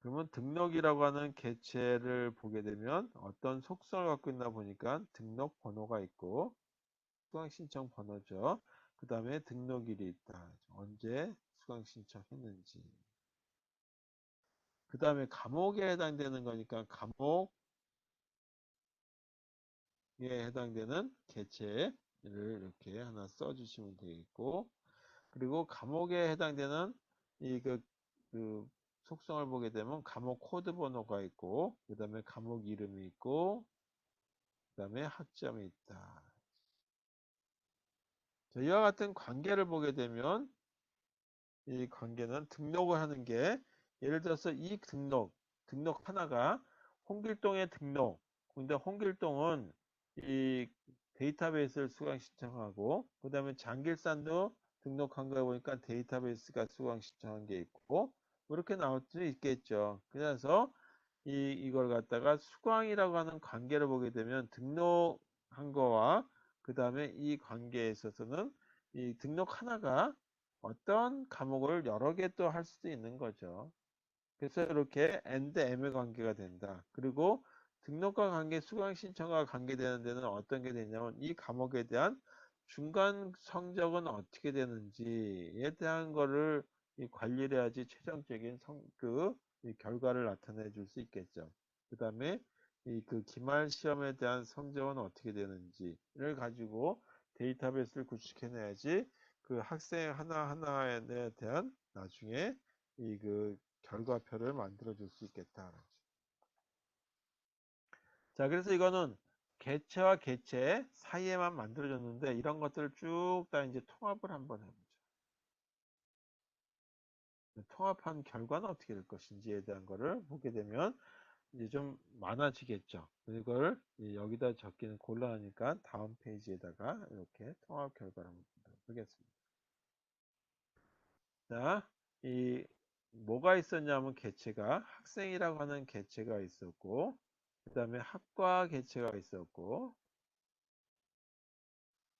그러면 등록이라고 하는 개체를 보게 되면 어떤 속성을 갖고 있나 보니까 등록 번호가 있고 수강 신청 번호죠. 그 다음에 등록일이 있다. 언제 수강 신청했는지. 그 다음에 과목에 해당되는 거니까 과목에 해당되는 개체를 이렇게 하나 써주시면 되겠고, 그리고 과목에 해당되는 그 속성을 보게 되면 과목 코드 번호가 있고, 그 다음에 과목 이름이 있고, 그 다음에 학점이 있다. 자, 이와 같은 관계를 보게 되면 이 관계는 등록을 하는 게 예를 들어서 이 등록 하나가 홍길동의 등록. 근데 홍길동은 이 데이터베이스를 수강 신청하고 그 다음에 장길산도 등록한 거 보니까 데이터베이스가 수강 신청한 게 있고 뭐 이렇게 나올 수 있겠죠. 그래서 이걸 갖다가 수강이라고 하는 관계를 보게 되면 등록한 거와 그 다음에 이 관계에 있어서는 이 등록 하나가 어떤 과목을 여러 개 또 할 수도 있는 거죠. 그래서 이렇게 and m의 관계가 된다. 그리고 등록과 관계, 수강 신청과 관계되는 데는 어떤 게 되냐면 이 과목에 대한 중간 성적은 어떻게 되는지에 대한 거를 관리를 해야지 최종적인 이 결과를 나타내 줄 수 있겠죠. 그 다음에 이 그 기말 시험에 대한 성적은 어떻게 되는지를 가지고 데이터베이스를 구축해내야지 그 학생 하나하나에 대한 나중에 그 결과표를 만들어 줄 수 있겠다. 자, 그래서 이거는 개체와 개체 사이에만 만들어졌는데 이런 것들을 쭉 다 이제 통합을 한번 해보죠. 통합한 결과는 어떻게 될 것인지에 대한 거를 보게 되면 이제 좀 많아지겠죠. 이걸 여기다 적기는 곤란하니까 다음 페이지에다가 이렇게 통합 결과를 한번 보겠습니다. 자, 이 뭐가 있었냐면 개체가 학생이라고 하는 개체가 있었고 그 다음에 학과 개체가 있었고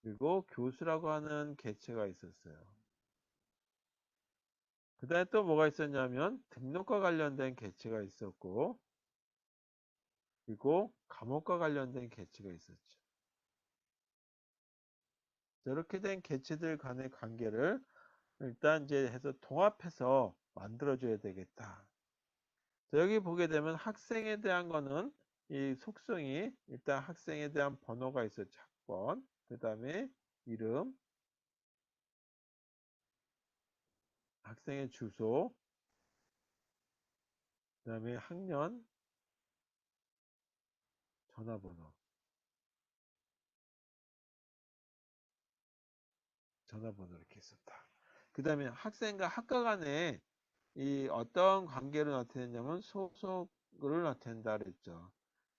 그리고 교수라고 하는 개체가 있었어요. 그 다음에 또 뭐가 있었냐면 등록과 관련된 개체가 있었고 그리고 과목과 관련된 개체가 있었죠. 이렇게 된 개체들 간의 관계를 일단 이제 해서 통합해서 만들어줘야 되겠다. 자, 여기 보게 되면 학생에 대한 거는 이 속성이 일단 학생에 대한 번호가 있었죠. 학번, 그 다음에 이름, 학생의 주소, 그 다음에 학년, 전화번호, 전화번호 이렇게 있었다. 그 다음에 학생과 학과 간에 이 어떤 관계로 나타내냐면 소속을 나타낸다 그랬죠.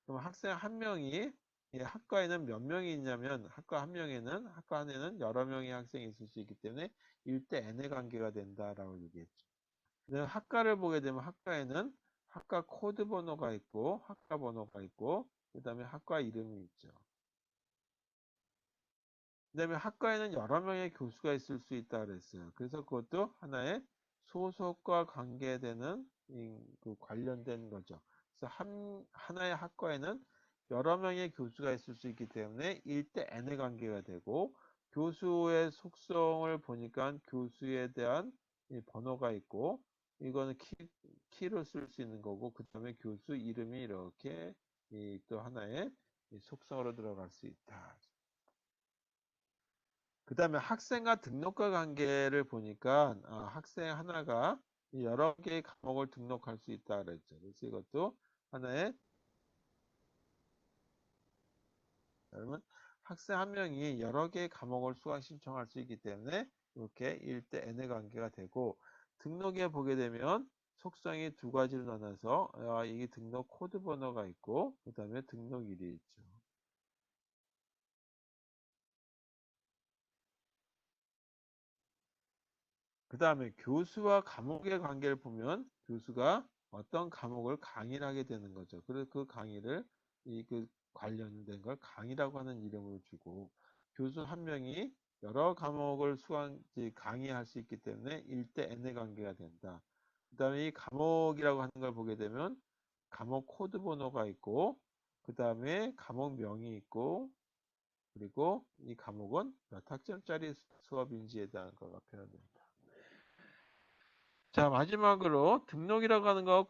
그럼 학생 한 명이 이 학과에는 몇 명이 있냐면 학과 한 명에는 학과 안에는 여러 명의 학생이 있을 수 있기 때문에 1대 n의 관계가 된다라고 얘기했죠. 학과를 보게 되면 학과에는 학과 코드 번호가 있고 학과 번호가 있고 그 다음에 학과 이름이 있죠. 그 다음에 학과에는 여러 명의 교수가 있을 수 있다 그랬어요. 그래서 그것도 하나의 소속과 관계되는 그 관련된 거죠. 그래서 하나의 학과에는 여러 명의 교수가 있을 수 있기 때문에 1대 n의 관계가 되고 교수의 속성을 보니까 교수에 대한 이 번호가 있고 이거는 키로 쓸 수 있는 거고 그 다음에 교수 이름이 이렇게 또 하나의 속성으로 들어갈 수 있다. 다음에 학생과 등록과 관계를 보니까 학생 하나가 여러 개의 과목을 등록할 수 있다 그랬죠. 그래서 이것도 하나의 그러면 학생 한 명이 여러 개의 과목을 수강 신청할 수 있기 때문에 이렇게 1대 n의 관계가 되고 등록에 보게 되면 속성이 두 가지로 나눠서 이게 등록 코드 번호가 있고 그 다음에 등록일이 있죠. 그 다음에 교수와 과목의 관계를 보면 교수가 어떤 과목을 강의를 하게 되는 거죠. 그래서 그 강의를 그 관련된 걸 강의라고 하는 이름을 주고 교수 한 명이 여러 과목을 강의할 수 있기 때문에 1대 n의 관계가 된다. 그 다음에 이 과목이라고 하는 걸 보게 되면 과목 코드 번호가 있고 그 다음에 과목명이 있고 그리고 이 과목은 몇 학점짜리 수업인지에 대한 거가 표현됩니다. 자, 마지막으로 등록이라고 하는 거,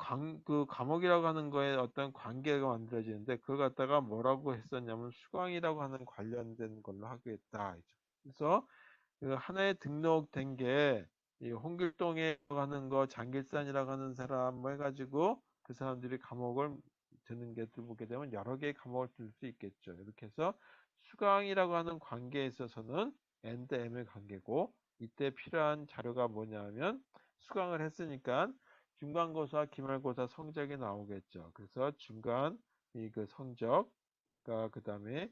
그 과목이라고 하는 거에 어떤 관계가 만들어지는데 그걸 갖다가 뭐라고 했었냐면 수강이라고 하는 관련된 걸로 하겠다. 그래서 그 하나에 등록된 게 이 홍길동에 가는 거 장길산이라고 하는 사람 뭐 해가지고 그 사람들이 과목을 드는 게 보게 되면 여러 개의 과목을 들 수 있겠죠. 이렇게 해서 수강이라고 하는 관계에 있어서는 N 대 M의 관계고 이때 필요한 자료가 뭐냐면 수강을 했으니까 중간고사, 기말고사 성적이 나오겠죠. 그래서 중간 이 그 성적과 그 다음에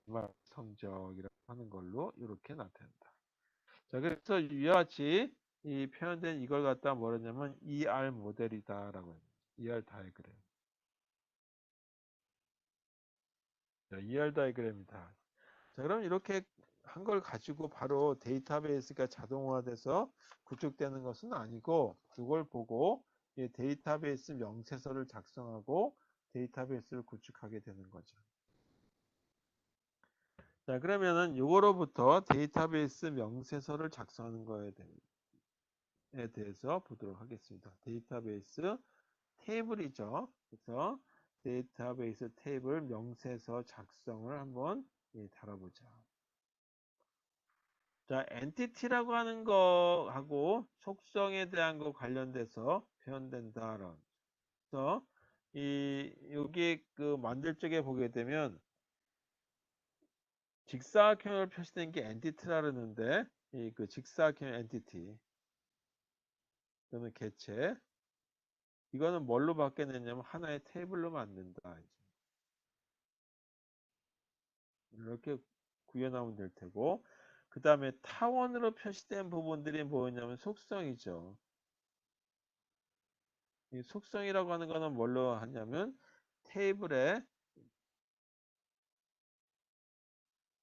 기말 성적이라고 하는 걸로 이렇게 나타낸다. 자, 그래서 이와 같이 이 표현된 이걸 갖다 뭐라냐면 ER 모델이다라고 해요. ER 다이그램. 자, ER 다이그램이다. 자, 그럼 이렇게 한 걸 가지고 바로 데이터베이스가 자동화돼서 구축되는 것은 아니고 그걸 보고 이 데이터베이스 명세서를 작성하고 데이터베이스를 구축하게 되는 거죠. 자, 그러면은 요거로부터 데이터베이스 명세서를 작성하는 거에 대해서 보도록 하겠습니다. 데이터베이스 테이블이죠. 그래서 데이터베이스 테이블 명세서 작성을 한번 다뤄보자. 자, 엔티티라고 하는 거하고 속성에 대한 거 관련돼서 표현된다. 그래서 여기 그 만들 쪽에 보게 되면 직사각형을 표시된 게 엔티티라 그러는데 이 그 직사각형 엔티티 또는 개체 이거는 뭘로 바뀌었냐면 하나의 테이블로 만든다. 이렇게 구현하면 될 테고 그 다음에 타원으로 표시된 부분들이 뭐냐면 속성이죠. 이 속성이라고 하는 거는 뭘로 하냐면 테이블에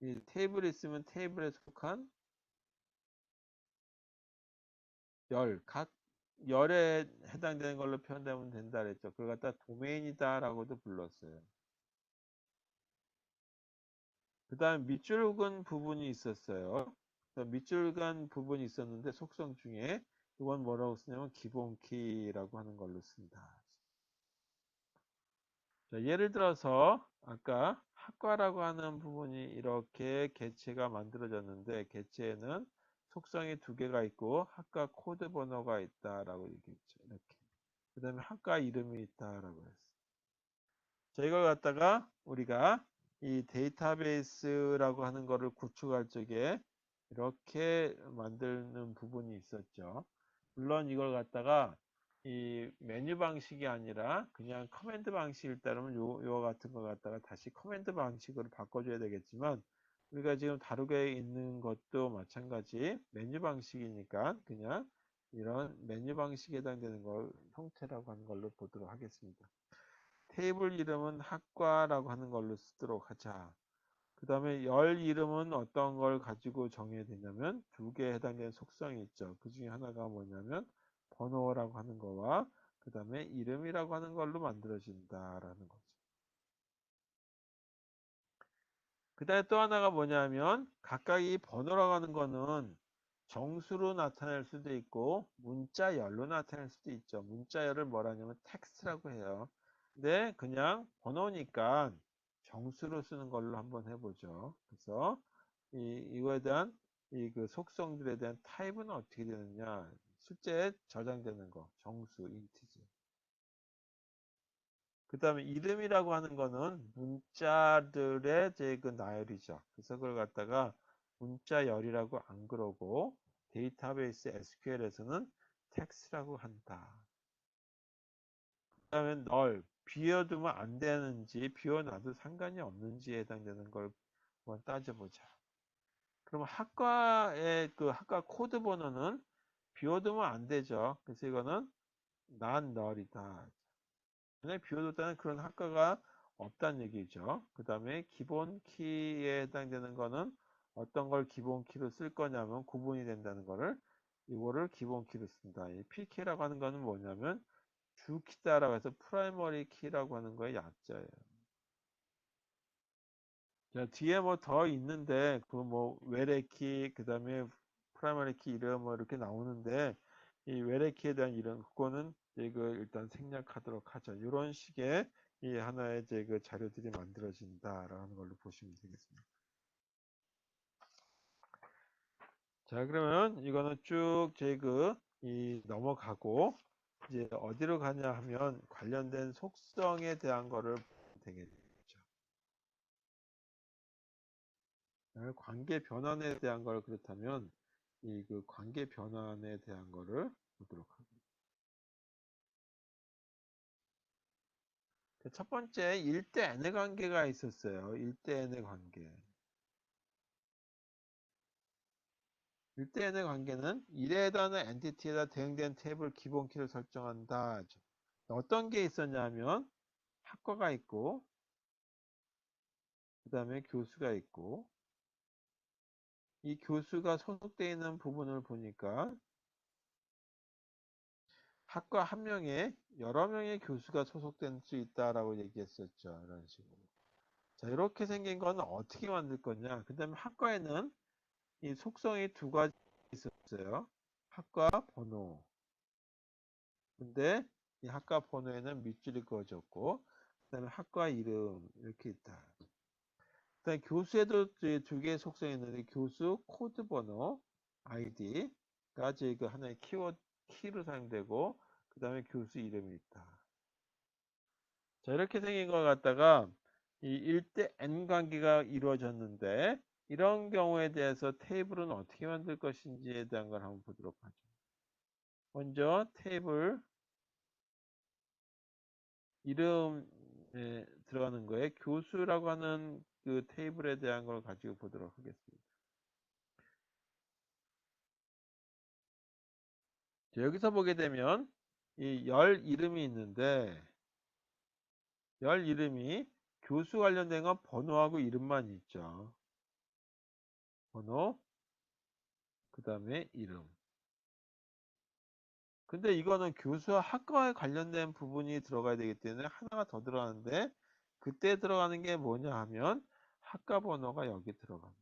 이 테이블이 있으면 테이블에 속한 각 열에 해당되는 걸로 표현되면 된다 그랬죠. 그걸 갖다 도메인이다라고도 불렀어요. 그 다음 밑줄근 부분이 있었어요. 밑줄간 부분이 있었는데 속성 중에 이건 뭐라고 쓰냐면 기본 키라고 하는 걸로 씁니다. 자, 예를 들어서 아까 학과라고 하는 부분이 이렇게 개체가 만들어졌는데 개체에는 속성이 두 개가 있고 학과 코드 번호가 있다라고 얘기했죠. 이렇게. 그 다음에 학과 이름이 있다라고 했어요. 자, 이걸 갖다가 우리가 이 데이터베이스라고 하는 거를 구축할 적에 이렇게 만드는 부분이 있었죠. 물론 이걸 갖다가 이 메뉴 방식이 아니라 그냥 커맨드 방식일 때라면 요와 같은 거 갖다가 다시 커맨드 방식으로 바꿔줘야 되겠지만 우리가 지금 다루게 있는 것도 마찬가지 메뉴 방식이니까 그냥 이런 메뉴 방식에 해당되는 걸 형태라고 하는 걸로 보도록 하겠습니다. 테이블 이름은 학과라고 하는 걸로 쓰도록 하자. 그 다음에 열 이름은 어떤 걸 가지고 정해야 되냐면 두 개에 해당되는 속성이 있죠. 그 중에 하나가 뭐냐면 번호라고 하는 거와 그 다음에 이름이라고 하는 걸로 만들어진다라는 거죠. 그 다음에 또 하나가 뭐냐면 각각 이 번호라고 하는 거는 정수로 나타낼 수도 있고 문자열로 나타낼 수도 있죠. 문자열을 뭐라 하냐면 텍스트라고 해요. 근데 그냥 번호니까 정수로 쓰는 걸로 한번 해보죠. 그래서 이거에 대한 이 그 속성들에 대한 타입은 어떻게 되느냐? 실제 저장되는 거, 정수, 인티저. 그 다음에 이름이라고 하는 거는 문자들의 제 그 나열이죠. 그래서 그걸 갖다가 문자열이라고 안 그러고 데이터베이스 SQL에서는 텍스트라고 한다. 그 다음에 널 비워두면 안 되는지 비워놔도 상관이 없는지에 해당되는 걸 한번 따져보자. 그럼 학과의 그 학과 코드 번호는 비워두면 안 되죠. 그래서 이거는 난 널이다. 만약에 비워뒀다는 그런 학과가 없다는 얘기죠. 그 다음에 기본 키에 해당되는 거는 어떤 걸 기본 키로 쓸 거냐면 구분이 된다는 거를 이거를 기본 키로 쓴다. 이 PK라고 하는 거는 뭐냐면 주키다라고 해서 프라이머리 키라고 하는 거의 약자예요. 자, 뒤에 뭐 더 있는데 그 뭐 외래키 그다음에 프라이머리 키 이름 뭐 이렇게 나오는데 이 외래키에 대한 이름 그거는 이거 일단 생략하도록 하죠. 이런 식의 이 하나의 이제 그 자료들이 만들어진다라는 걸로 보시면 되겠습니다. 자, 그러면 이거는 쭉 제 그 이 넘어가고 이제 어디로 가냐 하면 관련된 속성에 대한 거를 보면 되겠죠. 관계 변환에 대한 걸 그렇다면 이 그 관계 변환에 대한 거를 보도록 하겠습니다. 첫 번째 1대 n의 관계가 있었어요. 1대 n의 관계. 1대 n의 관계는 1에 해당하는 엔티티에다 대응된 테이블 기본 키를 설정한다. 어떤 게 있었냐면 학과가 있고 그 다음에 교수가 있고 이 교수가 소속되어 있는 부분을 보니까 학과 한 명에 여러 명의 교수가 소속될 수 있다라고 얘기했었죠. 이런 식으로. 자, 이렇게 생긴 건 어떻게 만들 거냐? 그 다음에 학과에는 이 속성이 두 가지 있었어요. 학과 번호. 근데 이 학과 번호에는 밑줄이 그어졌고, 그 다음에 학과 이름 이렇게 있다. 그 다음에 교수에도 두 개의 속성이 있는데 교수 코드 번호 ID가 그 하나의 키워드 키로 사용되고, 그 다음에 교수 이름이 있다. 자, 이렇게 생긴 것 갖다가 이 1대 n 관계가 이루어졌는데 이런 경우에 대해서 테이블은 어떻게 만들 것인지에 대한 걸 한번 보도록 하죠. 먼저 테이블 이름에 들어가는 거에 교수라고 하는 그 테이블에 대한 걸 가지고 보도록 하겠습니다. 자, 여기서 보게 되면 이 열 이름이 있는데 열 이름이 교수 관련된 건 번호하고 이름만 있죠. 번호, 그 다음에 이름. 근데 이거는 교수와 학과에 관련된 부분이 들어가야 되기 때문에 하나가 더 들어가는데 그때 들어가는 게 뭐냐 하면 학과 번호가 여기 들어간다.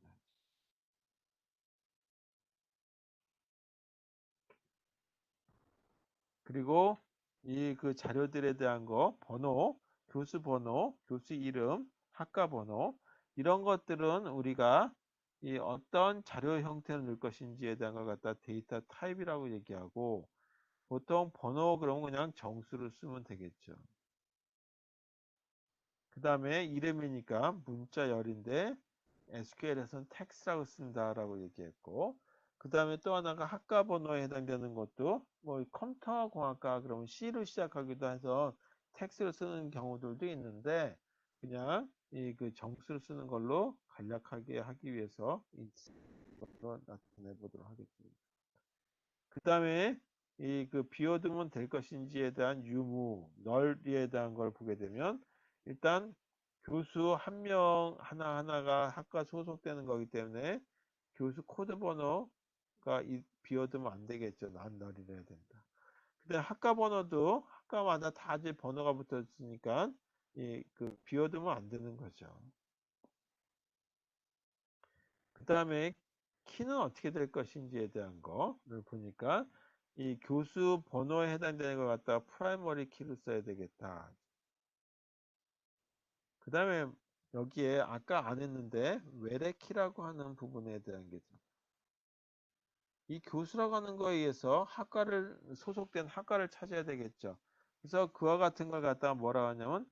그리고 이 그 자료들에 대한 거 번호, 교수 번호, 교수 이름, 학과 번호 이런 것들은 우리가 이 어떤 자료 형태를 넣을 것인지에 대한 걸 갖다 데이터 타입이라고 얘기하고 보통 번호 그러면 그냥 정수를 쓰면 되겠죠. 그 다음에 이름이니까 문자열인데 SQL에서는 텍스트라고 쓴다라고 얘기했고 그 다음에 또 하나가 학과 번호에 해당되는 것도 뭐 컴퓨터 공학과 그러면 C로 시작하기도 해서 텍스트를 쓰는 경우들도 있는데 그냥 이 그 정수를 쓰는 걸로 간략하게 하기 위해서 이걸로 나타내 보도록 하겠습니다. 그 다음에 이 그 비워두면 될 것인지에 대한 유무, 널리에 대한 걸 보게 되면 일단 교수 한 명 하나하나가 학과 소속되는 거기 때문에 교수 코드 번호가 비워두면 안 되겠죠. 난 널이라 해야 된다. 근데 학과 번호도 학과마다 다 이제 번호가 붙어 있으니까 이 그 비워두면 안 되는 거죠. 그 다음에 키는 어떻게 될 것인지에 대한 거를 보니까 이 교수 번호에 해당되는 것 갖다가 프라이머리 키를 써야 되겠다. 그 다음에 여기에 아까 안 했는데 외래 키라고 하는 부분에 대한 게 이 교수라고 하는 거에 의해서 학과를 소속된 학과를 찾아야 되겠죠. 그래서 그와 같은 걸 갖다가 뭐라고 하냐면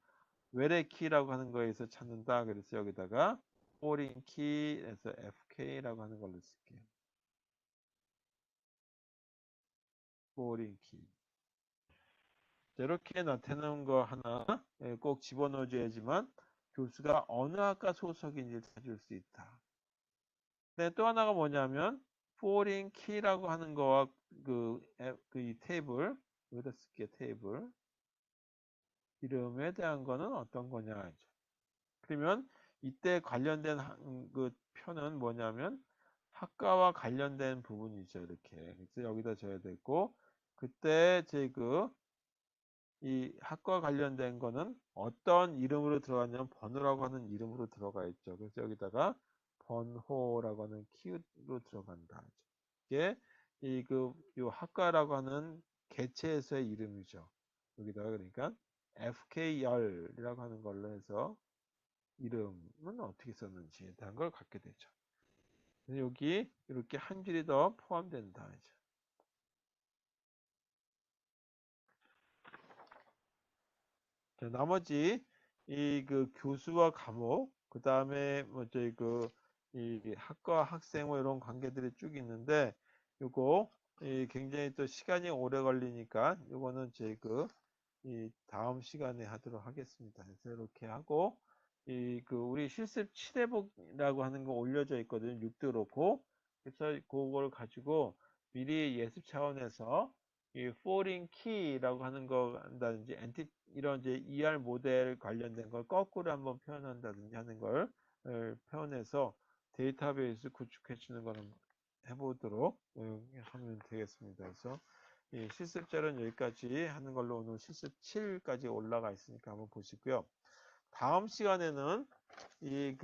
외래키라고 하는 거에 의해서 찾는다. 그래서 여기다가 foreign key에서 FK라고 하는 걸로 쓸게요. foreign key. 이렇게 나타내는 거 하나 꼭 집어넣어줘야지만 교수가 어느 학과 소속인지 찾을 수 있다. 네, 또 하나가 뭐냐면 foreign key라고 하는 거와 이 테이블 여기다 쓸게 테이블 이름에 대한 거는 어떤 거냐. 그러면 이때 관련된 그 표는 뭐냐면 학과와 관련된 부분이죠. 이렇게. 그래서 여기다 줘야 되고 그때 이 학과 관련된 거는 어떤 이름으로 들어가냐면 번호라고 하는 이름으로 들어가 있죠. 그래서 여기다가 번호라고 하는 키로 들어간다. 이게 요 학과라고 하는 개체에서의 이름이죠. 여기다가 그러니까 FK열이라고 하는 걸로 해서 이름은 어떻게 썼는지에 대한 걸 갖게 되죠. 여기 이렇게 한 줄이 더 포함된다. 이제. 자, 나머지 교수와 과목, 그 다음에 뭐 저희 이 학과 학생 뭐 이런 관계들이 쭉 있는데 요거 굉장히 또 시간이 오래 걸리니까 요거는 이 다음 시간에 하도록 하겠습니다. 그래서 이렇게 하고 우리 실습 7회복이라고 하는 거 올려져 있거든요. 6도 그렇고 그래서 그걸 가지고 미리 예습 차원에서 이 foreign key라고 하는 거 한다든지 이런 이제 ER 모델 관련된 걸 거꾸로 한번 표현한다든지 하는 걸 표현해서 데이터베이스 구축해 주는 거는 해보도록 하면 되겠습니다. 그래서 실습자는 여기까지 하는 걸로 오늘 실습 7까지 올라가 있으니까 한번 보시고요. 다음 시간에는 이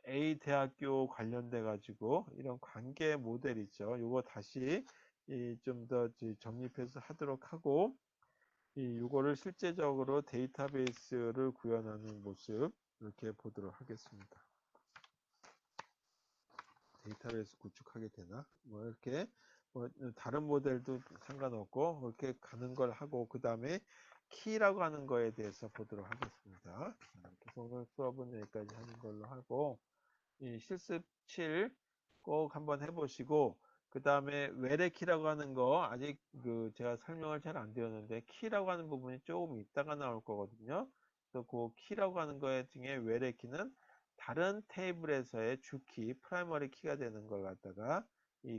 A 대학교 관련돼 가지고 이런 관계 모델 있죠. 요거 다시 좀 더 정립해서 하도록 하고 요거를 실제적으로 데이터베이스를 구현하는 모습 이렇게 보도록 하겠습니다. 데이터베이스 구축하게 되나? 뭐 이렇게 뭐 다른 모델도 상관없고 그렇게 가는 걸 하고 그 다음에 키라고 하는 거에 대해서 보도록 하겠습니다. 그래서 오늘 수업은 여기까지 하는 걸로 하고 이 실습 7 꼭 한번 해보시고 그 다음에 외래 키라고 하는 거 아직 제가 설명을 잘 안 드렸는데 키라고 하는 부분이 조금 이따가 나올 거거든요. 그래서 그 키라고 하는 거에 중에 외래 키는 다른 테이블에서의 주키, 프라이머리 키가 되는 걸 갖다가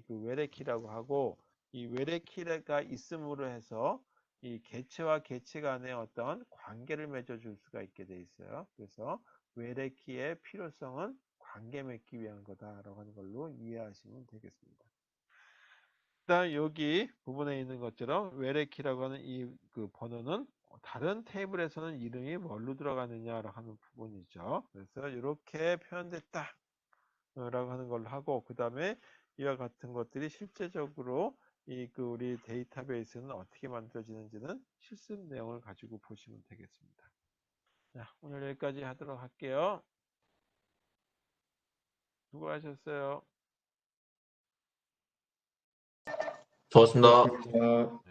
외래 키라고 하고 이 외래 키가 있음으로 해서 이 개체와 개체 간의 어떤 관계를 맺어줄 수가 있게 돼 있어요. 그래서 외래 키의 필요성은 관계 맺기 위한 거다라고 하는 걸로 이해하시면 되겠습니다. 일단 여기 부분에 있는 것처럼 외래키라고 하는 번호는 다른 테이블에서는 이름이 뭘로 들어가느냐라고 하는 부분이죠. 그래서 이렇게 표현됐다 라고 하는 걸로 하고 그 다음에 이와 같은 것들이 실제적으로 우리 데이터베이스는 어떻게 만들어지는지는 실습 내용을 가지고 보시면 되겠습니다. 자, 오늘 여기까지 하도록 할게요. 수고하셨어요. 수고하셨습니다.